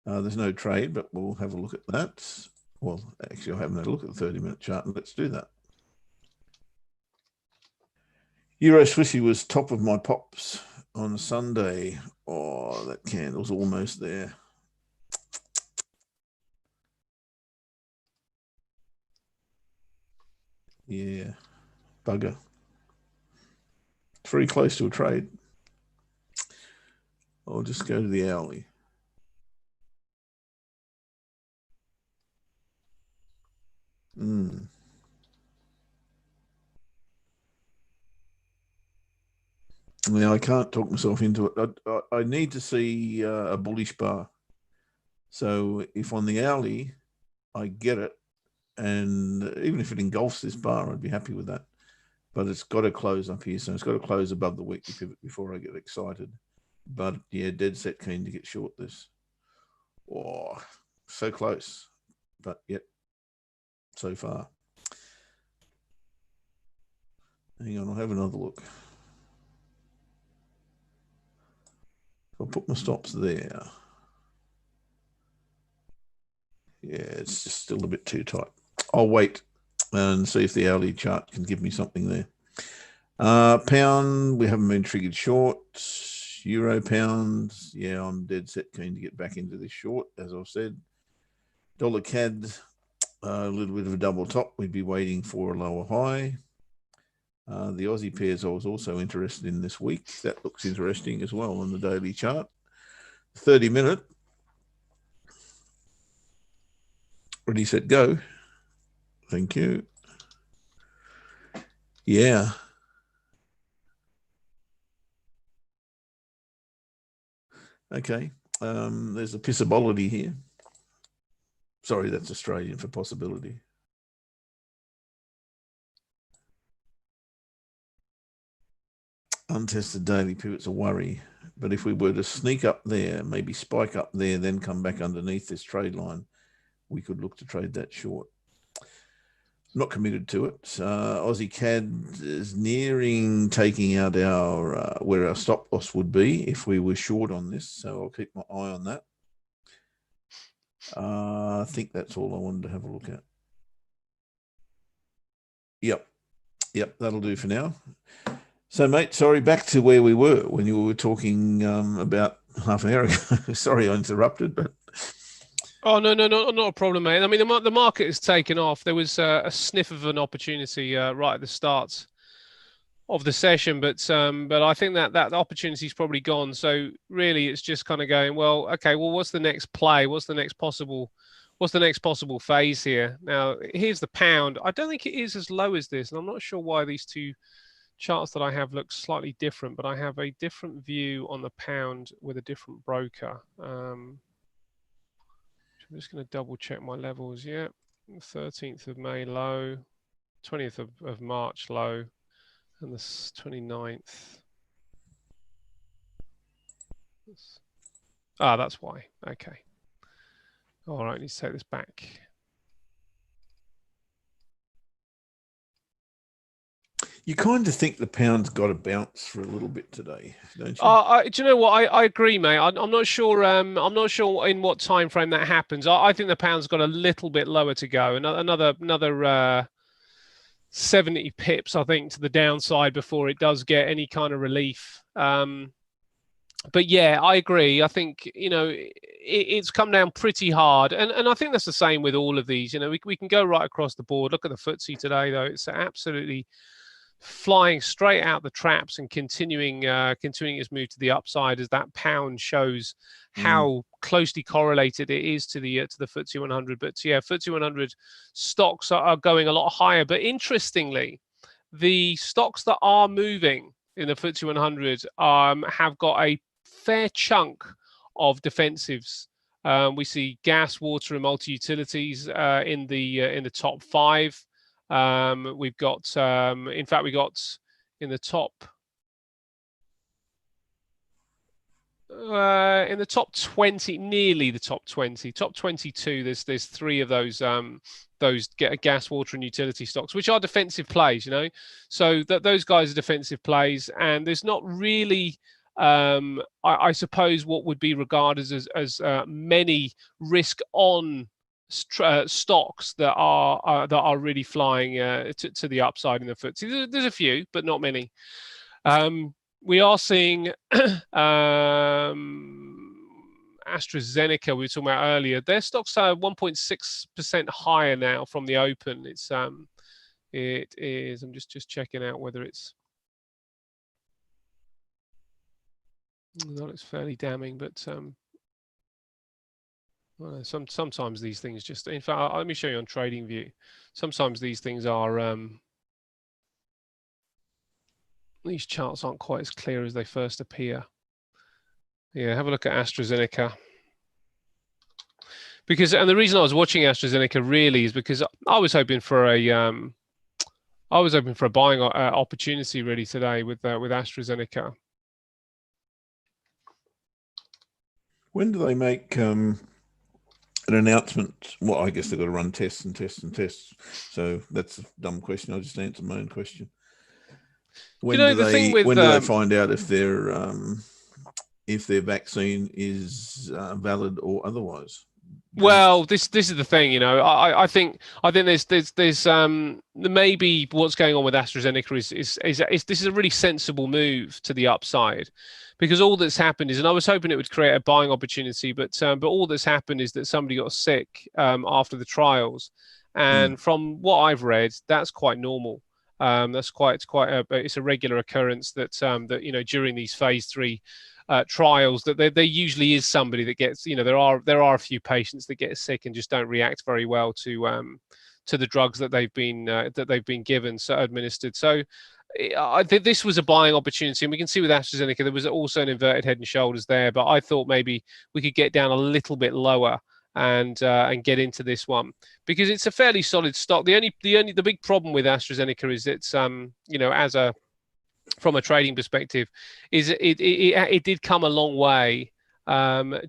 There's no trade, but we'll have a look at that. Well, actually, I haven't had a look at the 30-minute chart, and let's do that. Euro Swissy was top of my pops on Sunday. Oh, that candle's almost there. Yeah, bugger. It's very close to a trade. I'll just go to the hourly. Now, I can't talk myself into it. I need to see a bullish bar. So if on the hourly, I get it, and even if it engulfs this bar, I'd be happy with that. But it's got to close up here. So it's got to close above the weekly pivot before I get excited. But yeah, dead set keen to get short this. Oh, so close, but yet so far. Hang on, I'll have another look. I'll put my stops there. Yeah, it's just still a bit too tight. I'll wait and see if the hourly chart can give me something there. Pound, we haven't been triggered short. Euro pound, yeah, I'm dead set keen to get back into this short, as I've said. Dollar CAD, a little bit of a double top. We'd be waiting for a lower high. The Aussie pairs I was also interested in this week. That looks interesting as well on the daily chart. 30-minute. Ready, set, go. Thank you. Yeah. Okay. There's a possibility here. Sorry, that's Australian for possibility. Untested daily pivot's a worry, but if we were to sneak up there, maybe spike up there, then come back underneath this trade line, we could look to trade that short. Not committed to it. Aussie CAD is nearing taking out our where our stop loss would be if we were short on this, so I'll keep my eye on that. I think that's all I wanted to have a look at. Yep, that'll do for now. So, mate, sorry, back to where we were when you were talking about half an hour ago. Sorry I interrupted, but... Oh, no, not a problem, mate. I mean, the market has taken off. There was a sniff of an opportunity right at the start of the session, but I think that opportunity's probably gone. So really, it's just kind of going, well, okay, well, what's the next play? What's the next possible phase here? Now, here's the pound. I don't think it is as low as this, and I'm not sure why these two charts that I have look slightly different, but I have a different view on the pound with a different broker. I'm just going to double check my levels. Yeah, 13th of May low, 20th of March low, and the 29th. That's why. Okay. All right, let's take this back. You kind of think the pound's got to bounce for a little bit today, don't you? Do you know what? I agree, mate. I'm not sure. I'm not sure in what time frame that happens. I think the pound's got a little bit lower to go. Another 70 pips, I think, to the downside before it does get any kind of relief. But yeah, I agree. I think, it's come down pretty hard. And I think that's the same with all of these. We can go right across the board. Look at the FTSE today, though. It's absolutely flying straight out the traps and continuing its move to the upside as that pound shows how closely correlated it is to the FTSE 100. But yeah, FTSE 100 stocks are going a lot higher. But interestingly, the stocks that are moving in the FTSE 100 have got a fair chunk of defensives. We see gas, water, and multi-utilities in the top 5. We've got, in fact, we got in the top 20, nearly the top 20, top 22. There's 3 of those gas, water, and utility stocks, which are defensive plays. So those guys are defensive plays, and there's not really, I suppose, what would be regarded as many risk on stocks that are really flying to the upside in the FTSE. There's a few, but not many. We are seeing AstraZeneca, we were talking about earlier. Their stocks are 1.6% higher now from the open. It is. I'm just checking out whether it's. That looks fairly damning, but sometimes these things just. In fact, let me show you on TradingView. Sometimes these things are. These charts aren't quite as clear as they first appear. Yeah, have a look at AstraZeneca. And the reason I was watching AstraZeneca really is because I was hoping for a buying opportunity really today with AstraZeneca. When do they make an announcement? Well, I guess they've got to run tests and tests and tests. So that's a dumb question. I'll just answer my own question. When do they find out if their vaccine is valid or otherrise? Well, this is the thing, I think there's maybe what's going on with AstraZeneca is this is a really sensible move to the upside, because all that's happened is, and I was hoping it would create a buying opportunity, but all that's happened is that somebody got sick after the trials, and from what I've read, that's quite normal. It's a regular occurrence that during these phase 3 trials that there usually is somebody that gets, there are a few patients that get sick and just don't react very well to the drugs that they've been given, so administered. So I think this was a buying opportunity, and we can see with AstraZeneca there was also an inverted head and shoulders there. But I thought maybe we could get down a little bit lower and get into this one because it's a fairly solid stock. The big problem with AstraZeneca is it's from a trading perspective, is it did come a long way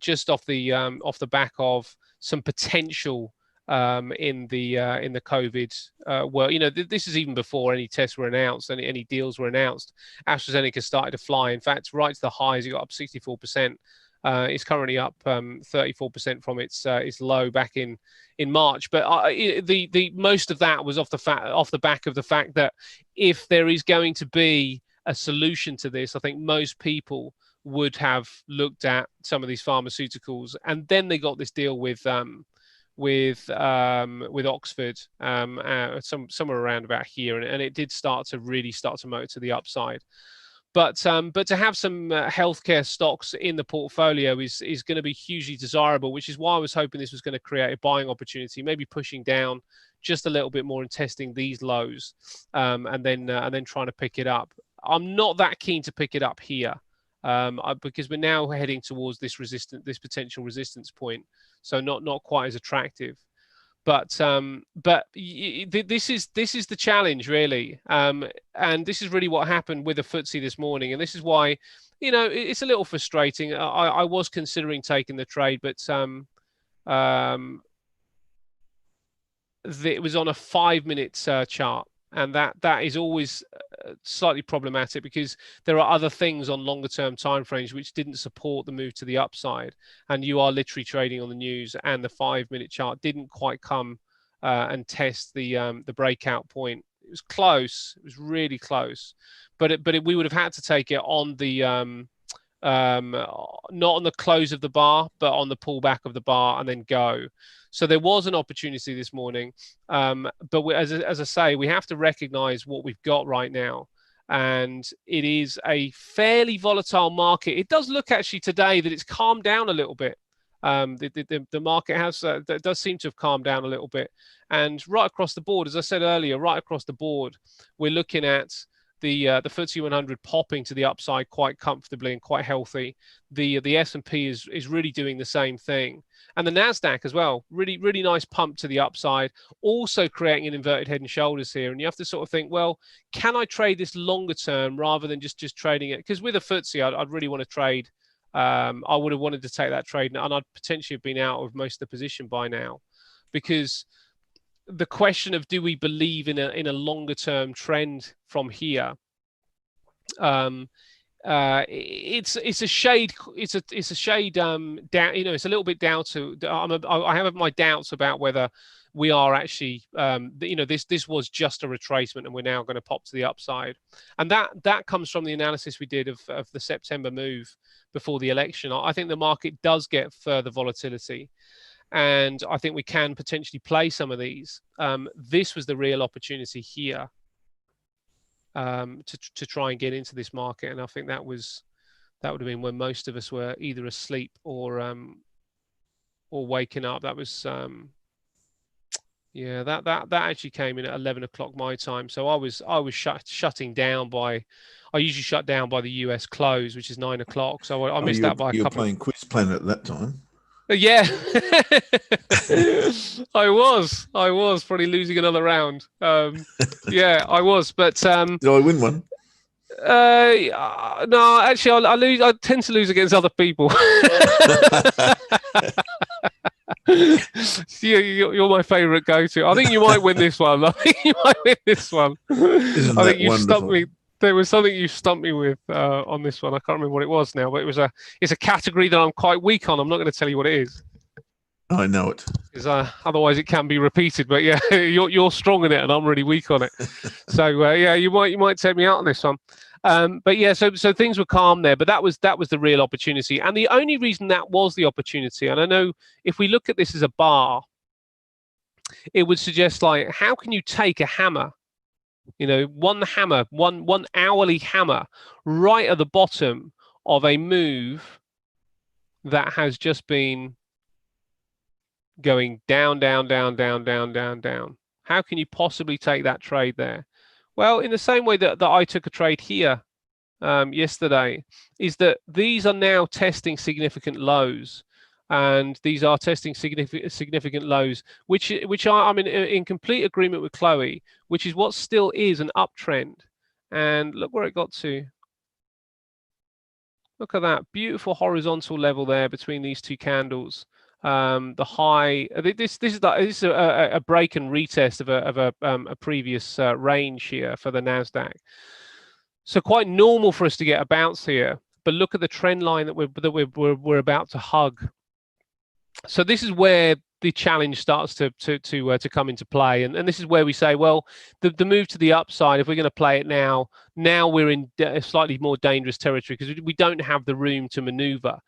just off the back of some potential in the COVID world. This is even before any tests were announced, any deals were announced. AstraZeneca started to fly. In fact, right to the highs, it got up 64%. It's currently up 34% from its low back in March. But the most of that was off the back of the fact that if there is going to be a solution to this, I think most people would have looked at some of these pharmaceuticals, and then they got this deal with Oxford somewhere around about here, and it did start to motor to the upside. But to have some healthcare stocks in the portfolio is going to be hugely desirable, which is why I was hoping this was going to create a buying opportunity, maybe pushing down just a little bit more and testing these lows, and then trying to pick it up. I'm not that keen to pick it up here because we're now heading towards this potential resistance point, so not quite as attractive. But this is the challenge, really, and this is really what happened with the FTSE this morning, and this is why it's a little frustrating. I was considering taking the trade, but it was on a 5-minute chart. And that is always slightly problematic because there are other things on longer term timeframes which didn't support the move to the upside. And you are literally trading on the news, and the 5-minute chart didn't quite come and test the breakout point. It was close. It was really close. But we would have had to take it on the not on the close of the bar, but on the pullback of the bar and then go. So there was an opportunity this morning, but as I say, we have to recognize what we've got right now, and it is a fairly volatile market. It does look actually today that it's calmed down a little bit. The market that does seem to have calmed down a little bit, and right across the board, as I said earlier, right across the board, we're looking at the FTSE 100 popping to the upside quite comfortably and quite healthy. The S&P is really doing the same thing, and the Nasdaq as well, really nice pump to the upside, also creating an inverted head and shoulders here. And you have to sort of think, well, can I trade this longer term rather than just trading it? Because with a FTSE, I'd really want to trade. I would have wanted to take that trade, and I'd potentially have been out of most of the position by now, because the question of do we believe in a longer term trend from here? It's a shade down. It's a little bit down to. I have my doubts about whether we are actually. This was just a retracement, and we're now going to pop to the upside, and that comes from the analysis we did of the September move before the election. I think the market does get further volatility, and I think we can potentially play some of these. This was the real opportunity here to try and get into this market, and I think that would have been when most of us were either asleep or waking up. That was that actually came in at 11 o'clock my time. So I was shutting down by. I usually shut down by the US close, which is 9 o'clock. So I missed that by a couple. You were playing Quiz Planet at that time. Yeah, I was probably losing another round. Yeah, I was, but did I win one? No, actually, I lose. I tend to lose against other people. You're my favourite go-to. I think you might win this one. I think you stumped me. There was something you stumped me with on this one. I can't remember what it was now, but it's a category that I'm quite weak on. I'm not going to tell you what it is. I know it. Because otherwise it can be repeated. But yeah, you're strong in it, and I'm really weak on it. So yeah, you might take me out on this one. But yeah, so things were calm there. But that was the real opportunity, and the only reason that was the opportunity. And I know if we look at this as a bar, it would suggest like, how can you take a hammer? One hourly hammer right at the bottom of a move that has just been going down, down, down, down, down, down, down. How can you possibly take that trade there Well, in the same way that I took a trade here yesterday, is that these are now testing significant lows, and these are testing significant lows, which I'm in complete agreement with Chloe, which is what still is an uptrend. And look where it got to. Look at that beautiful horizontal level there between these two candles. The high. This is a break and retest of a previous range here for the Nasdaq. So quite normal for us to get a bounce here. But look at the trend line that we're about to hug. So this is where the challenge starts to come into play, and this is where we say, well, the move to the upside, if we're going to play it now we're in a slightly more dangerous territory, because we don't have the room to maneuver.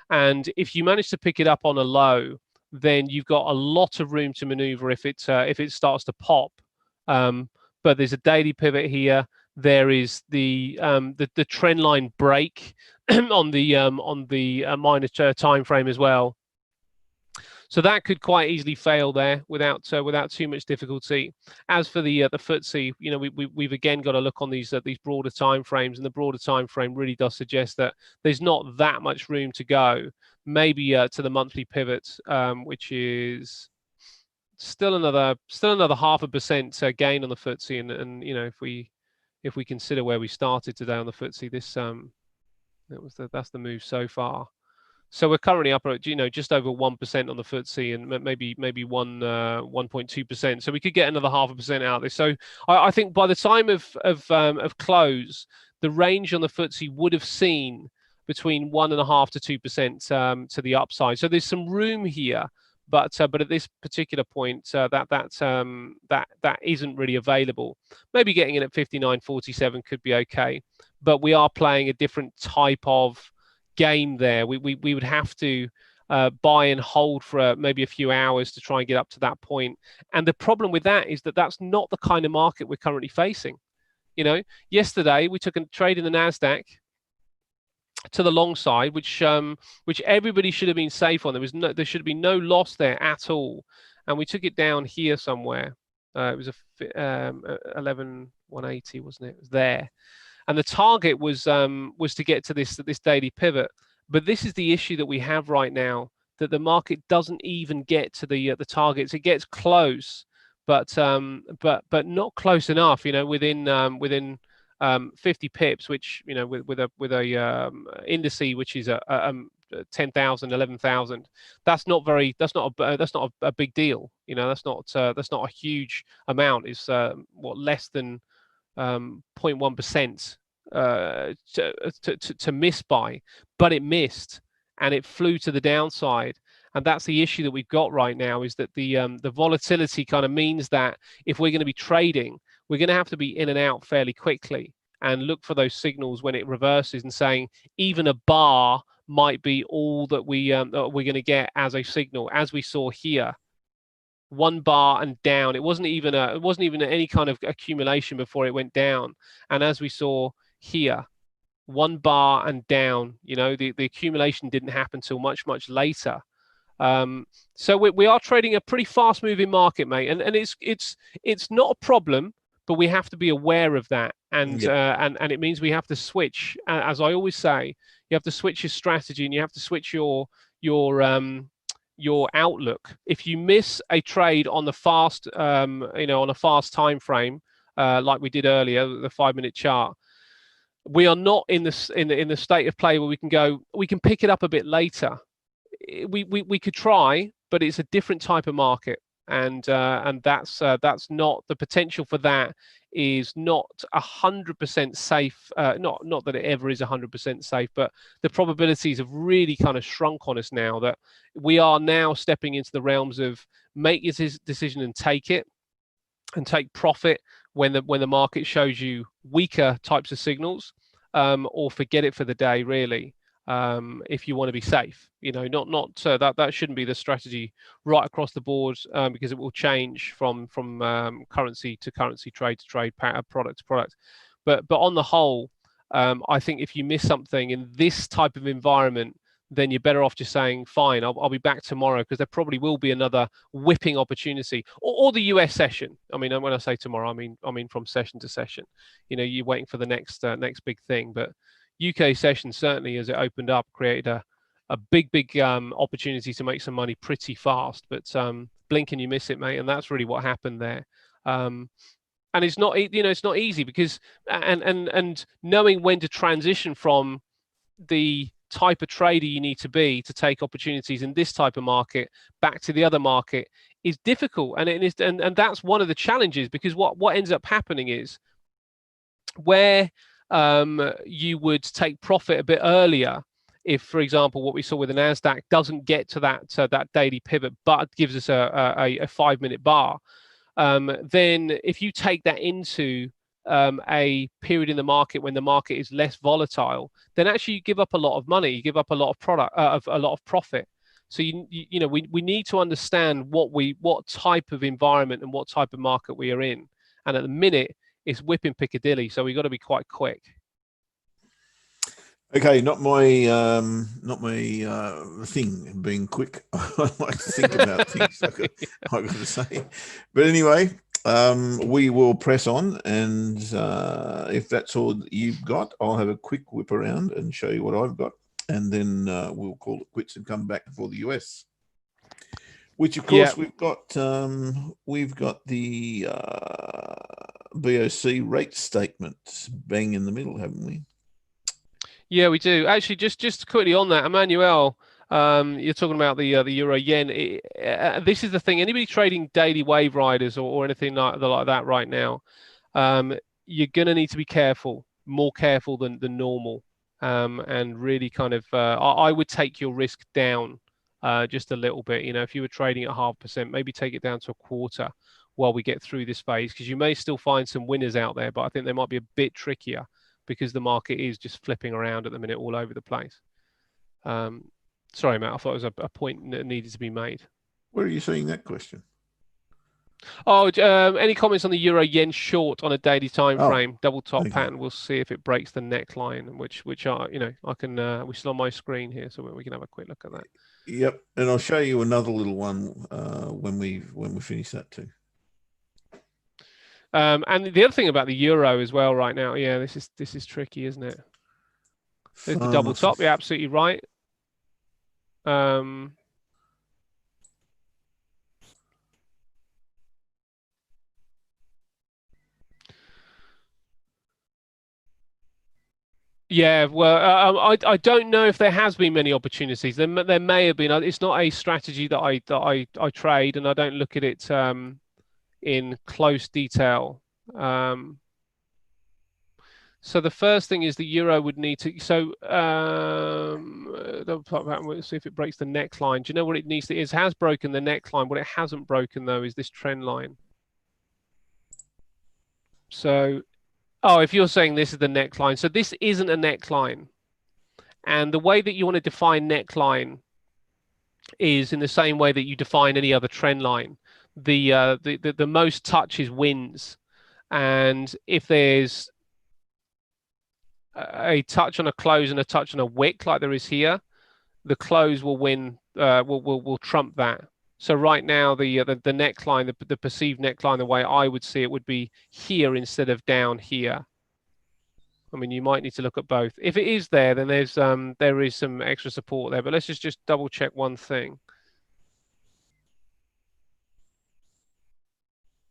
And if you manage to pick it up on a low, then you've got a lot of room to maneuver if it starts to pop. But there's a daily pivot here. There is the trend line break on the minor time frame as well. So that could quite easily fail there without too much difficulty. As for the FTSE, you know, we've again got to look on these broader time frames, and the broader time frame really does suggest that there's not that much room to go. Maybe to the monthly pivot, which is still another 0.5% gain on the FTSE, and you know, if we consider where we started today on the FTSE, that's the move so far. So we're currently up at, you know, just over 1% on the FTSE, and maybe 1.2%. So we could get another 0.5% out of this. So I think by the time of close, the range on the FTSE would have seen between 1.5% to 2% to the upside. So there's some room here, but at this particular point, that isn't really available. Maybe getting in at 59.47 could be okay, but we are playing a different type of game there. We would have to buy and hold for maybe a few hours to try and get up to that point. And the problem with that is that that's not the kind of market we're currently facing. You know, yesterday we took a trade in the Nasdaq to the long side, which everybody should have been safe on. There should have been no loss there at all, and we took it down here somewhere. It was 11,180, wasn't it? It was there. And the target was to get to this daily pivot. But this is the issue that we have right now, that the market doesn't even get to the targets. It gets close, but not close enough. You know, within 50 pips, which, you know, with a indice which is a 10,000, 11,000. That's not a big deal. You know, that's not a huge amount. It's less than 0.1% to miss by, but it missed and it flew to the downside. And that's the issue that we've got right now, is that the volatility kind of means that if we're going to be trading, we're going to have to be in and out fairly quickly and look for those signals when it reverses, and saying even a bar might be all that we're going to get as a signal, as we saw here. One bar and down. It wasn't even any kind of accumulation before it went down. And as we saw here, one bar and down. You know, the accumulation didn't happen till much later. So we are trading a pretty fast moving market, mate, and it's not a problem, but we have to be aware of that, and it means we have to switch. As I always say, you have to switch your strategy, and you have to switch your outlook. If you miss a trade on the fast, on a fast time frame, like we did earlier, the 5-minute chart, we are not in the state of play where we can pick it up a bit later. We could try, but it's a different type of market, and that's not, the potential for that is not 100% safe. Not that it ever is 100% safe, but the probabilities have really kind of shrunk on us now, that we are now stepping into the realms of make your decision and take it, and take profit when the market shows you weaker types of signals, or forget it for the day, really. If you want to be safe, you know, that shouldn't be the strategy right across the board, because it will change from currency to currency, trade to trade, product to product. But on the whole, I think if you miss something in this type of environment, then you're better off just saying, fine, I'll be back tomorrow, because there probably will be another whipping opportunity, or the US session. I mean, when I say tomorrow, I mean from session to session. You know, you're waiting for the next big thing. But UK session, certainly, as it opened up, created a big opportunity to make some money pretty fast. But blink and you miss it, mate, and that's really what happened there. And it's not, you know, it's not easy, because and knowing when to transition from the type of trader you need to be to take opportunities in this type of market back to the other market is difficult. And it is, and that's one of the challenges, because what ends up happening is, where you would take profit a bit earlier, if, for example, what we saw with the Nasdaq doesn't get to that daily pivot, but gives us a 5-minute bar, then if you take that into a period in the market when the market is less volatile, then actually you give up a lot of money, you give up a lot of a lot of profit. So you know, we need to understand what type of environment and what type of market we are in. And at the minute, it's whipping Piccadilly, so we've got to be quite quick. Okay, not my thing, being quick. I like to think about things, I got to say. But anyway, we will press on, and if that's all that you've got, I'll have a quick whip around and show you what I've got, and then we'll call it quits and come back for the US. Which, of course, we've got the BOC rate statement bang in the middle, haven't we? Yeah, we do. Actually, just quickly on that, Emmanuel, you're talking about the euro yen. This is the thing. Anybody trading daily wave riders or anything like that right now, you're going to need to be careful, more careful than normal, and really kind of. I would take your risk down just a little bit. You know, if you were trading at 0.5%, maybe take it down to 1/4 while we get through this phase, because you may still find some winners out there, but I think they might be a bit trickier, because the market is just flipping around at the minute all over the place. Sorry, Matt, I thought it was a point that needed to be made. Where are you seeing that question? Oh, any comments on the euro yen short on a daily time frame? Double top pattern. We'll see if it breaks the neckline, which are, you know, I can. We're still on my screen here, so we can have a quick look at that. Yep, and I'll show you another little one when we finish that too. And the other thing about the euro as well right now, yeah, this is tricky, isn't it? There's the double top. You're absolutely right. Yeah, well, I don't know if there has been many opportunities. There may have been. It's not a strategy that I trade, and I don't look at it in close detail. So the first thing is the euro would need to. So let's see if it breaks the neckline. Do you know what it needs to? It has broken the neckline. What it hasn't broken though is this trend line. So. Oh, if you're saying this is the neckline, so this isn't a neckline. And the way that you want to define neckline is in the same way that you define any other trend line. The most touches wins. And if there's a touch on a close and a touch on a wick like there is here, the close will win, will trump that. So right now, the neckline, the perceived neckline, the way I would see it would be here instead of down here. I mean, you might need to look at both. If it is there, then there is some extra support there. But let's just double check one thing.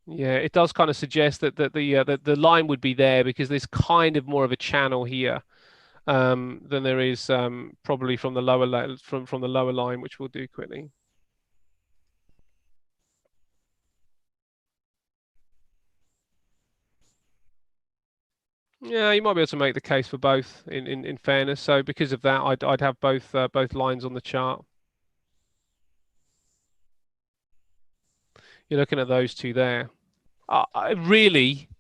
Yeah, it does kind of suggest that the line would be there, because there's kind of more of a channel here than there is probably from the lower from the lower line, which we'll do quickly. Yeah, you might be able to make the case for both in fairness. So because of that, I'd have both lines on the chart. You're looking at those two there. Really,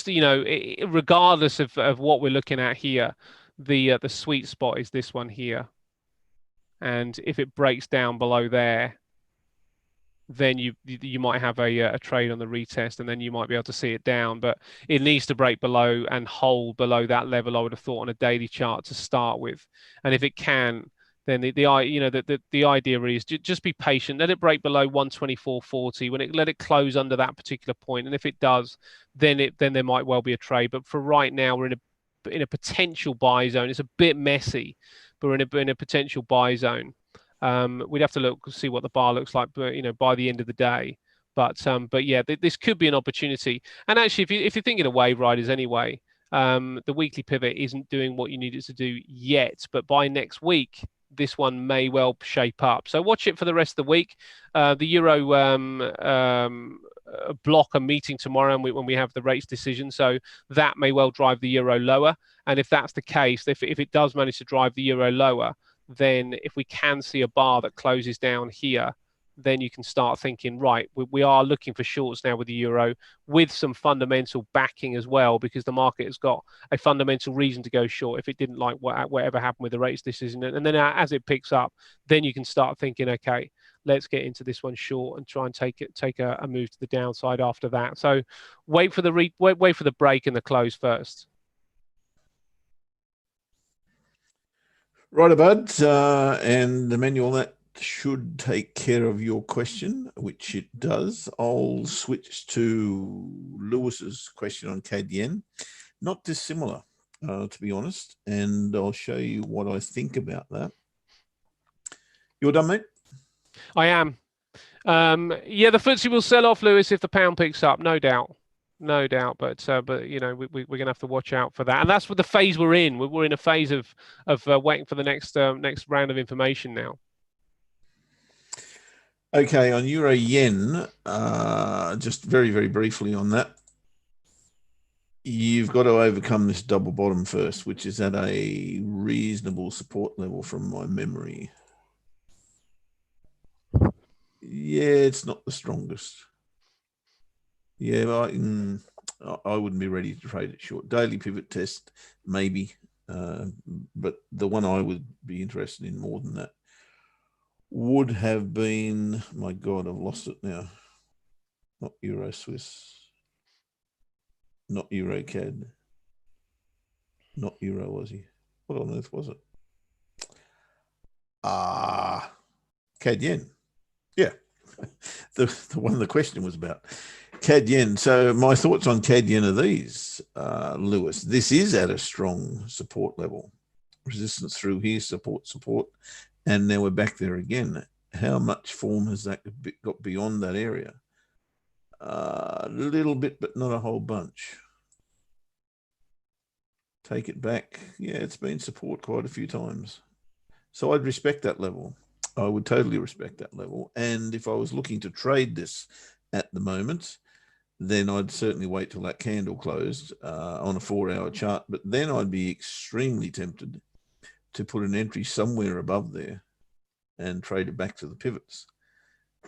you know, regardless of what we're looking at here, the sweet spot is this one here. And if it breaks down below there, then you might have a trade on the retest, and then you might be able to see it down. But it needs to break below and hold below that level, I would have thought, on a daily chart to start with. And if it can, then the idea really is just be patient. Let it break below 124.40. When let it close under that particular point, and if it does, then there might well be a trade. But for right now, we're in a potential buy zone. It's a bit messy, but we're in a potential buy zone. We'd have to see what the bar looks like, but by the end of the day. But yeah, this could be an opportunity. And actually, if you're thinking of wave riders anyway, the weekly pivot isn't doing what you need it to do yet, but by next week, this one may well shape up. So watch it for the rest of the week. The Euro block a meeting tomorrow when we have the rates decision. So that may well drive the Euro lower. And if that's the case, if it does manage to drive the Euro lower, then if we can see a bar that closes down here, then you can start thinking, right, we are looking for shorts now with the Euro, with some fundamental backing as well, because the market has got a fundamental reason to go short if it didn't like whatever happened with the rates decision. And then as it picks up, then you can start thinking, okay, let's get into this one short and try and take a move to the downside after that. So wait for the break and the close first. Right, bud. And Emmanuel, that should take care of your question, which it does. I'll switch to Lewis's question on CAD yen. Not dissimilar, to be honest, and I'll show you what I think about that. You're done, mate? I am. Yeah, the FTSE will sell off, Lewis, if the pound picks up, no doubt. No doubt, but we're gonna have to watch out for that, and that's what the phase we're in. We're in a phase of waiting for the next round of information now. Okay, on Euro Yen, just very, very briefly on that, you've got to overcome this double bottom first, which is at a reasonable support level from my memory. Yeah, it's not the strongest. Yeah, I wouldn't be ready to trade it short. Daily pivot test, maybe, but the one I would be interested in more than that would have been, my God, I've lost it now. Not Euro Swiss, not Euro CAD, not Euro Aussie. What on earth was it? CAD yen. Yeah, the one the question was about. CAD yen. So my thoughts on CAD yen are these, Lewis. This is at a strong support level. Resistance through here, support, and now we're back there again. How much form has that got beyond that area? A little bit, but not a whole bunch. Take it back. Yeah, it's been support quite a few times. So I'd respect that level. I would totally respect that level. And if I was looking to trade this at the moment, then I'd certainly wait till that candle closed on a 4-hour chart. But then I'd be extremely tempted to put an entry somewhere above there and trade it back to the pivots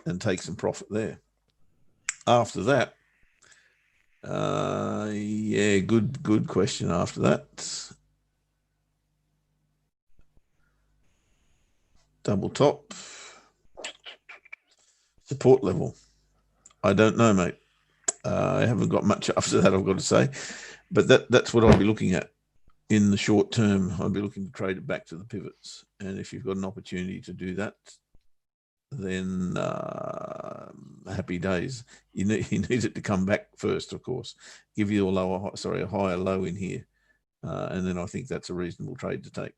and take some profit there. After that, yeah, good question after that. Double top. Support level. I don't know, mate. I haven't got much after that, I've got to say. But that's what I'll be looking at in the short term. I'll be looking to trade it back to the pivots. And if you've got an opportunity to do that, then happy days. You need it to come back first, of course. Give you a higher low in here. And then I think that's a reasonable trade to take.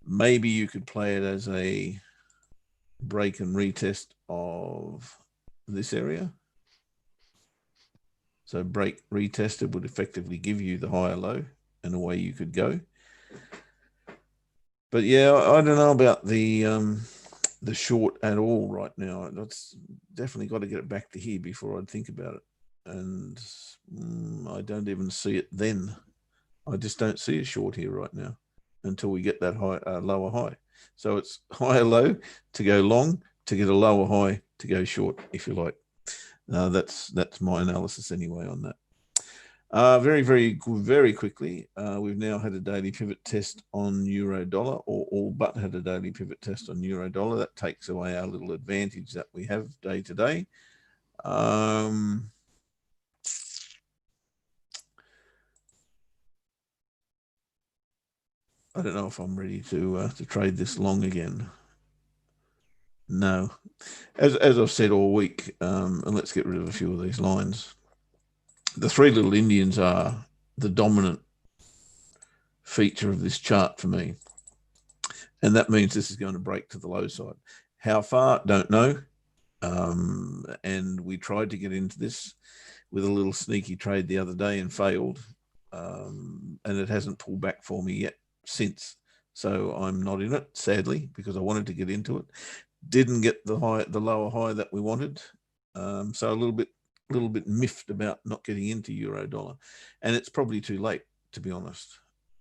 Maybe you could play it as a break and retest of this area. So break, retest, it would effectively give you the higher low and away you could go. But yeah, I don't know about the short at all right now. That's definitely got to get it back to here before I'd think about it. And I don't even see it then. I just don't see a short here right now until we get that lower high. So it's higher low to go long, to get a lower high to go short, if you like. That's my analysis anyway on that. Very, very quickly, we've now had a daily pivot test on euro dollar, or all but had a daily pivot test on euro dollar. That takes away our little advantage that we have day to day. I don't know if I'm ready to trade this long again. No, as I've said all week, and let's get rid of a few of these lines. The three little Indians are the dominant feature of this chart for me, and that means this is going to break to the low side. How far? Don't know. And we tried to get into this with a little sneaky trade the other day and failed, and it hasn't pulled back for me yet since. So I'm not in it, sadly, because I wanted to get into it. Didn't get the lower high that we wanted, so a little bit miffed about not getting into euro dollar, and it's probably too late, to be honest.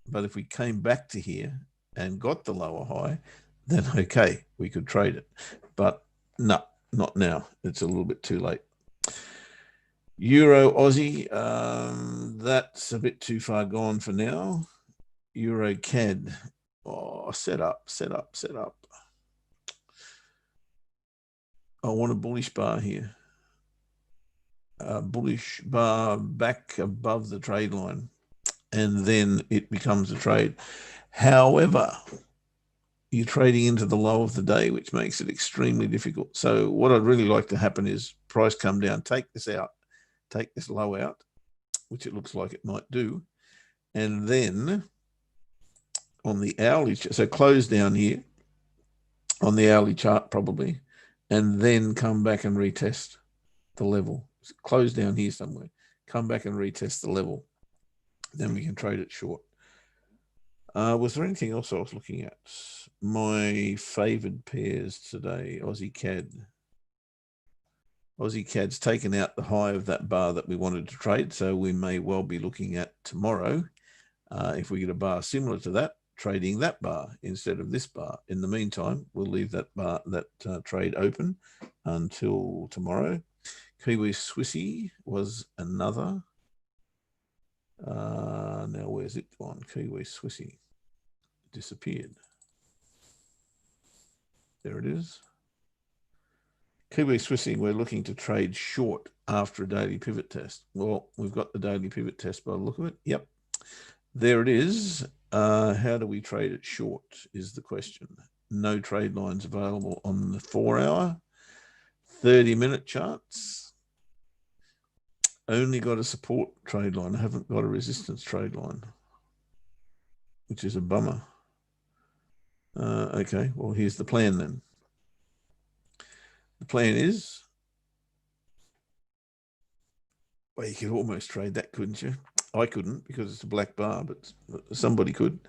But if we came back to here and got the lower high, then okay, we could trade it. But no, not now. It's a little bit too late. Euro Aussie, that's a bit too far gone for now. Euro CAD, set up. I want a bullish bar here. A bullish bar back above the trade line, and then it becomes a trade. However, you're trading into the low of the day, which makes it extremely difficult. So what I'd really like to happen is price come down, take this out, take this low out, which it looks like it might do. And then on the hourly, so close down here on the hourly chart probably, and then come back and retest the level. Close down here somewhere, come back and retest the level. Then we can trade it short. Was there anything else I was looking at? My favoured pairs today, Aussie CAD. Aussie CAD's taken out the high of that bar that we wanted to trade, so we may well be looking at tomorrow, if we get a bar similar to that, trading that bar instead of this bar. In the meantime, we'll leave that bar, trade open until tomorrow. Kiwi Swissy was another. Now where's it gone? Kiwi Swissy disappeared. There it is. Kiwi Swissy, we're looking to trade short after a daily pivot test. Well, we've got the daily pivot test by the look of it. Yep, there it is. How do we trade it short is the question. No trade lines available on the 4-hour, 30-minute charts. Only got a support trade line. I haven't got a resistance trade line, which is a bummer. Okay, well, here's the plan then. The plan is, well, you could almost trade that, couldn't you? I couldn't because it's a black bar, but somebody could.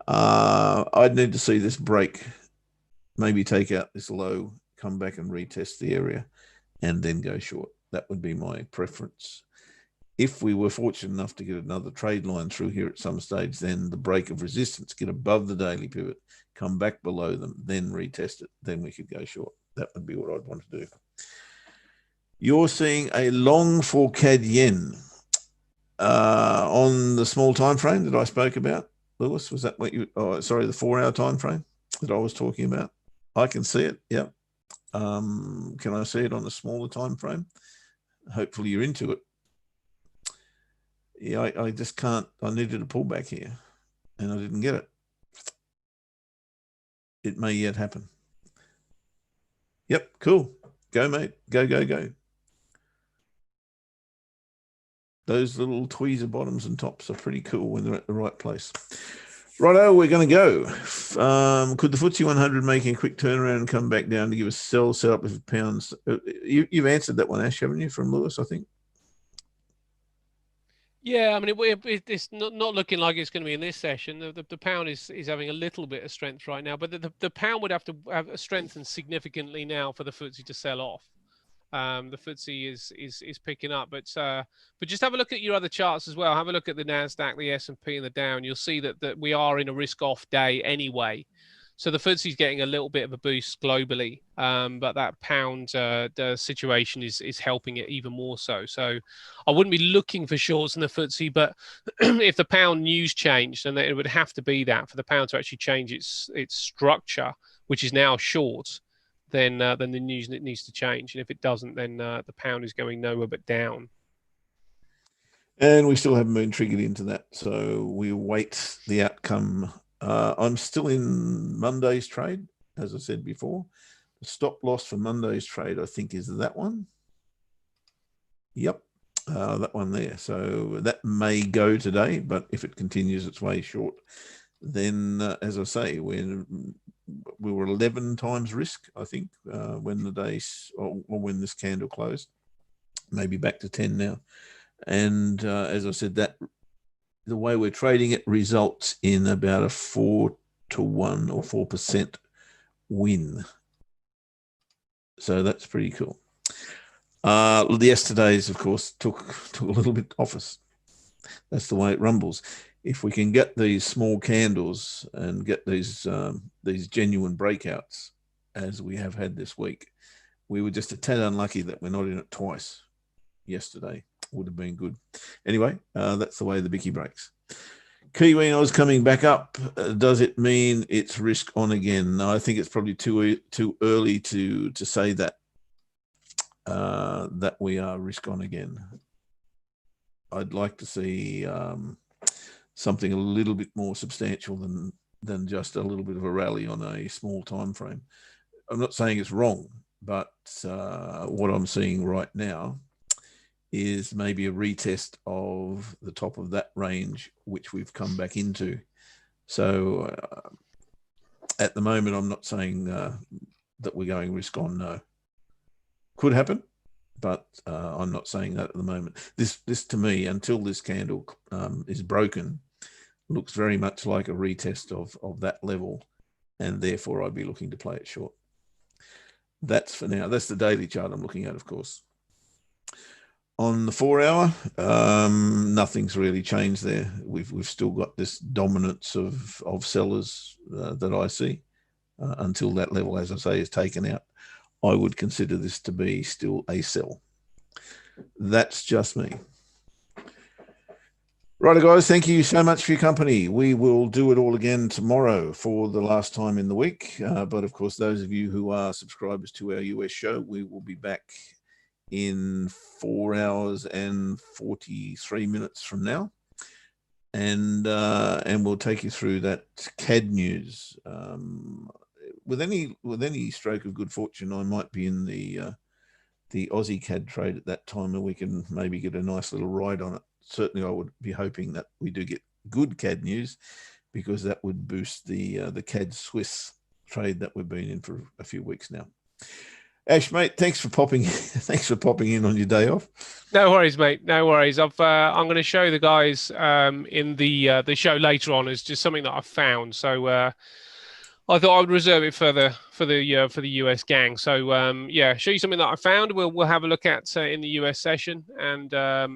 I'd need to see this break, maybe take out this low, come back and retest the area, and then go short. That would be my preference. If we were fortunate enough to get another trade line through here at some stage, then the break of resistance, get above the daily pivot, come back below them, then retest it, then we could go short. That would be what I'd want to do. You're seeing a long for CAD yen on the small time frame that I spoke about, Lewis. Was that what you? Oh, sorry, the 4-hour time frame that I was talking about. I can see it. Yep. Can I see it on the smaller time frame? Hopefully you're into it. Yeah, I just can't. I needed a pullback here, and I didn't get it. It may yet happen. Yep, cool. Go, mate. Go, go, go. Those little tweezer bottoms and tops are pretty cool when they're at the right place. Righto, we're going to go. Could the FTSE 100 making a quick turnaround and come back down to give a sell setup with pounds? You've answered that one, Ash, haven't you, from Lewis, I think? Yeah, I mean, it's not looking like it's going to be in this session. The pound is having a little bit of strength right now, but the pound would have to have strengthened significantly now for the FTSE to sell off. The FTSE is picking up, but just have a look at your other charts as well. Have a look at the Nasdaq, the S&P, and the Dow, and you'll see that we are in a risk-off day anyway. So the FTSE is getting a little bit of a boost globally, but that pound the situation is helping it even more so. So I wouldn't be looking for shorts in the FTSE, but if the pound news changed, then it would have to be that for the pound to actually change its structure, which is now short, then the news needs to change. And if it doesn't, then the pound is going nowhere but down. And we still haven't been triggered into that. So we await the outcome I'm still in Monday's trade, as I said before. The stop loss for Monday's trade, I think, is that one. Yep, that one there. So that may go today, but if it continues its way short, then, as I say, we were 11 times risk, I think, when the day or when this candle closed. Maybe back to 10 now. And as I said, that the way we're trading it results in about a 4 to 1 or 4% win. So that's pretty cool. Yesterday's, of course, took a little bit off us. That's the way it rumbles. If we can get these small candles and get these genuine breakouts, as we have had this week, we were just a tad unlucky that we're not in it twice. Yesterday would have been good. Anyway, that's the way the Bicky breaks. Kiwi Oz coming back up. Does it mean it's risk on again? No, I think it's probably too early to say that that we are risk on again. I'd like to see something a little bit more substantial than just a little bit of a rally on a small time frame. I'm not saying it's wrong, but what I'm seeing right now is maybe a retest of the top of that range, which we've come back into. So at the moment, I'm not saying that we're going risk on. No, could happen, but I'm not saying that at the moment. This to me, until this candle is broken, looks very much like a retest of that level, and therefore I'd be looking to play it short. That's for now. That's the daily chart I'm looking at, of course. On the 4 hour, nothing's really changed there. We've still got this dominance of sellers that I see until that level, as I say, is taken out. I would consider this to be still a sell. That's just me. Right, guys, thank you so much for your company. We will do it all again tomorrow for the last time in the week. But of course, those of you who are subscribers to our US show, we will be back in 4 hours and 43 minutes from now, and we'll take you through that CAD news. With any stroke of good fortune, I might be in the Aussie CAD trade at that time, and we can maybe get a nice little ride on it. Certainly, I would be hoping that we do get good CAD news, because that would boost the CAD Swiss trade that we've been in for a few weeks now. Ash, mate, thanks for popping in on your day off. No worries, mate. No worries. I'm going to show the guys in the show later on as just something that I've found. So I thought I would reserve it for the US gang. So yeah, show you something that I found. We'll have a look at in the US session, and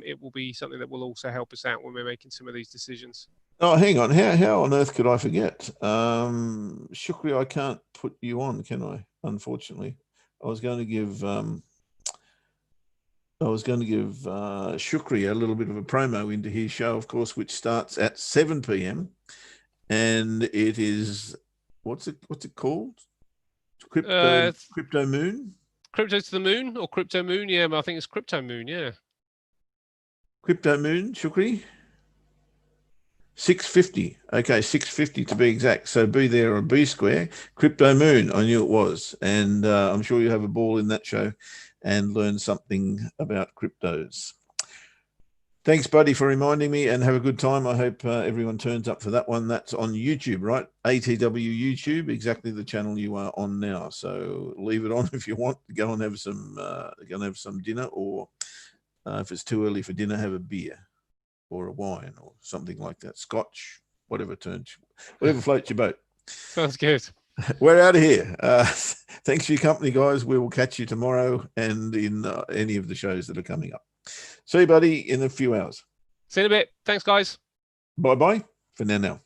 it will be something that will also help us out when we're making some of these decisions. Oh, hang on. How on earth could I forget? Shukri, I can't put you on, can I? Unfortunately. I was going to give Shukri a little bit of a promo into his show, of course, which starts at 7 p.m. and it is what's it called? Crypto Moon. Crypto to the Moon or Crypto Moon? Yeah, I think it's Crypto Moon. Yeah. Crypto Moon, Shukri. 6:50. Okay, 6:50 to be exact. So be there or B square. Crypto Moon. I knew it was. And I'm sure you have a ball in that show and learn something about cryptos. Thanks, buddy, for reminding me, and have a good time. I hope everyone turns up for that one. That's on YouTube, right? ATW YouTube, exactly the channel you are on now. So leave it on if you want. Go and have some dinner, or if it's too early for dinner, have a beer or a wine or something like that. Scotch, whatever floats your boat. Sounds good. We're out of here. Thanks for your company, guys. We will catch you tomorrow and in any of the shows that are coming up. See you, buddy, in a few hours. See you in a bit. Thanks, guys. Bye-bye for now.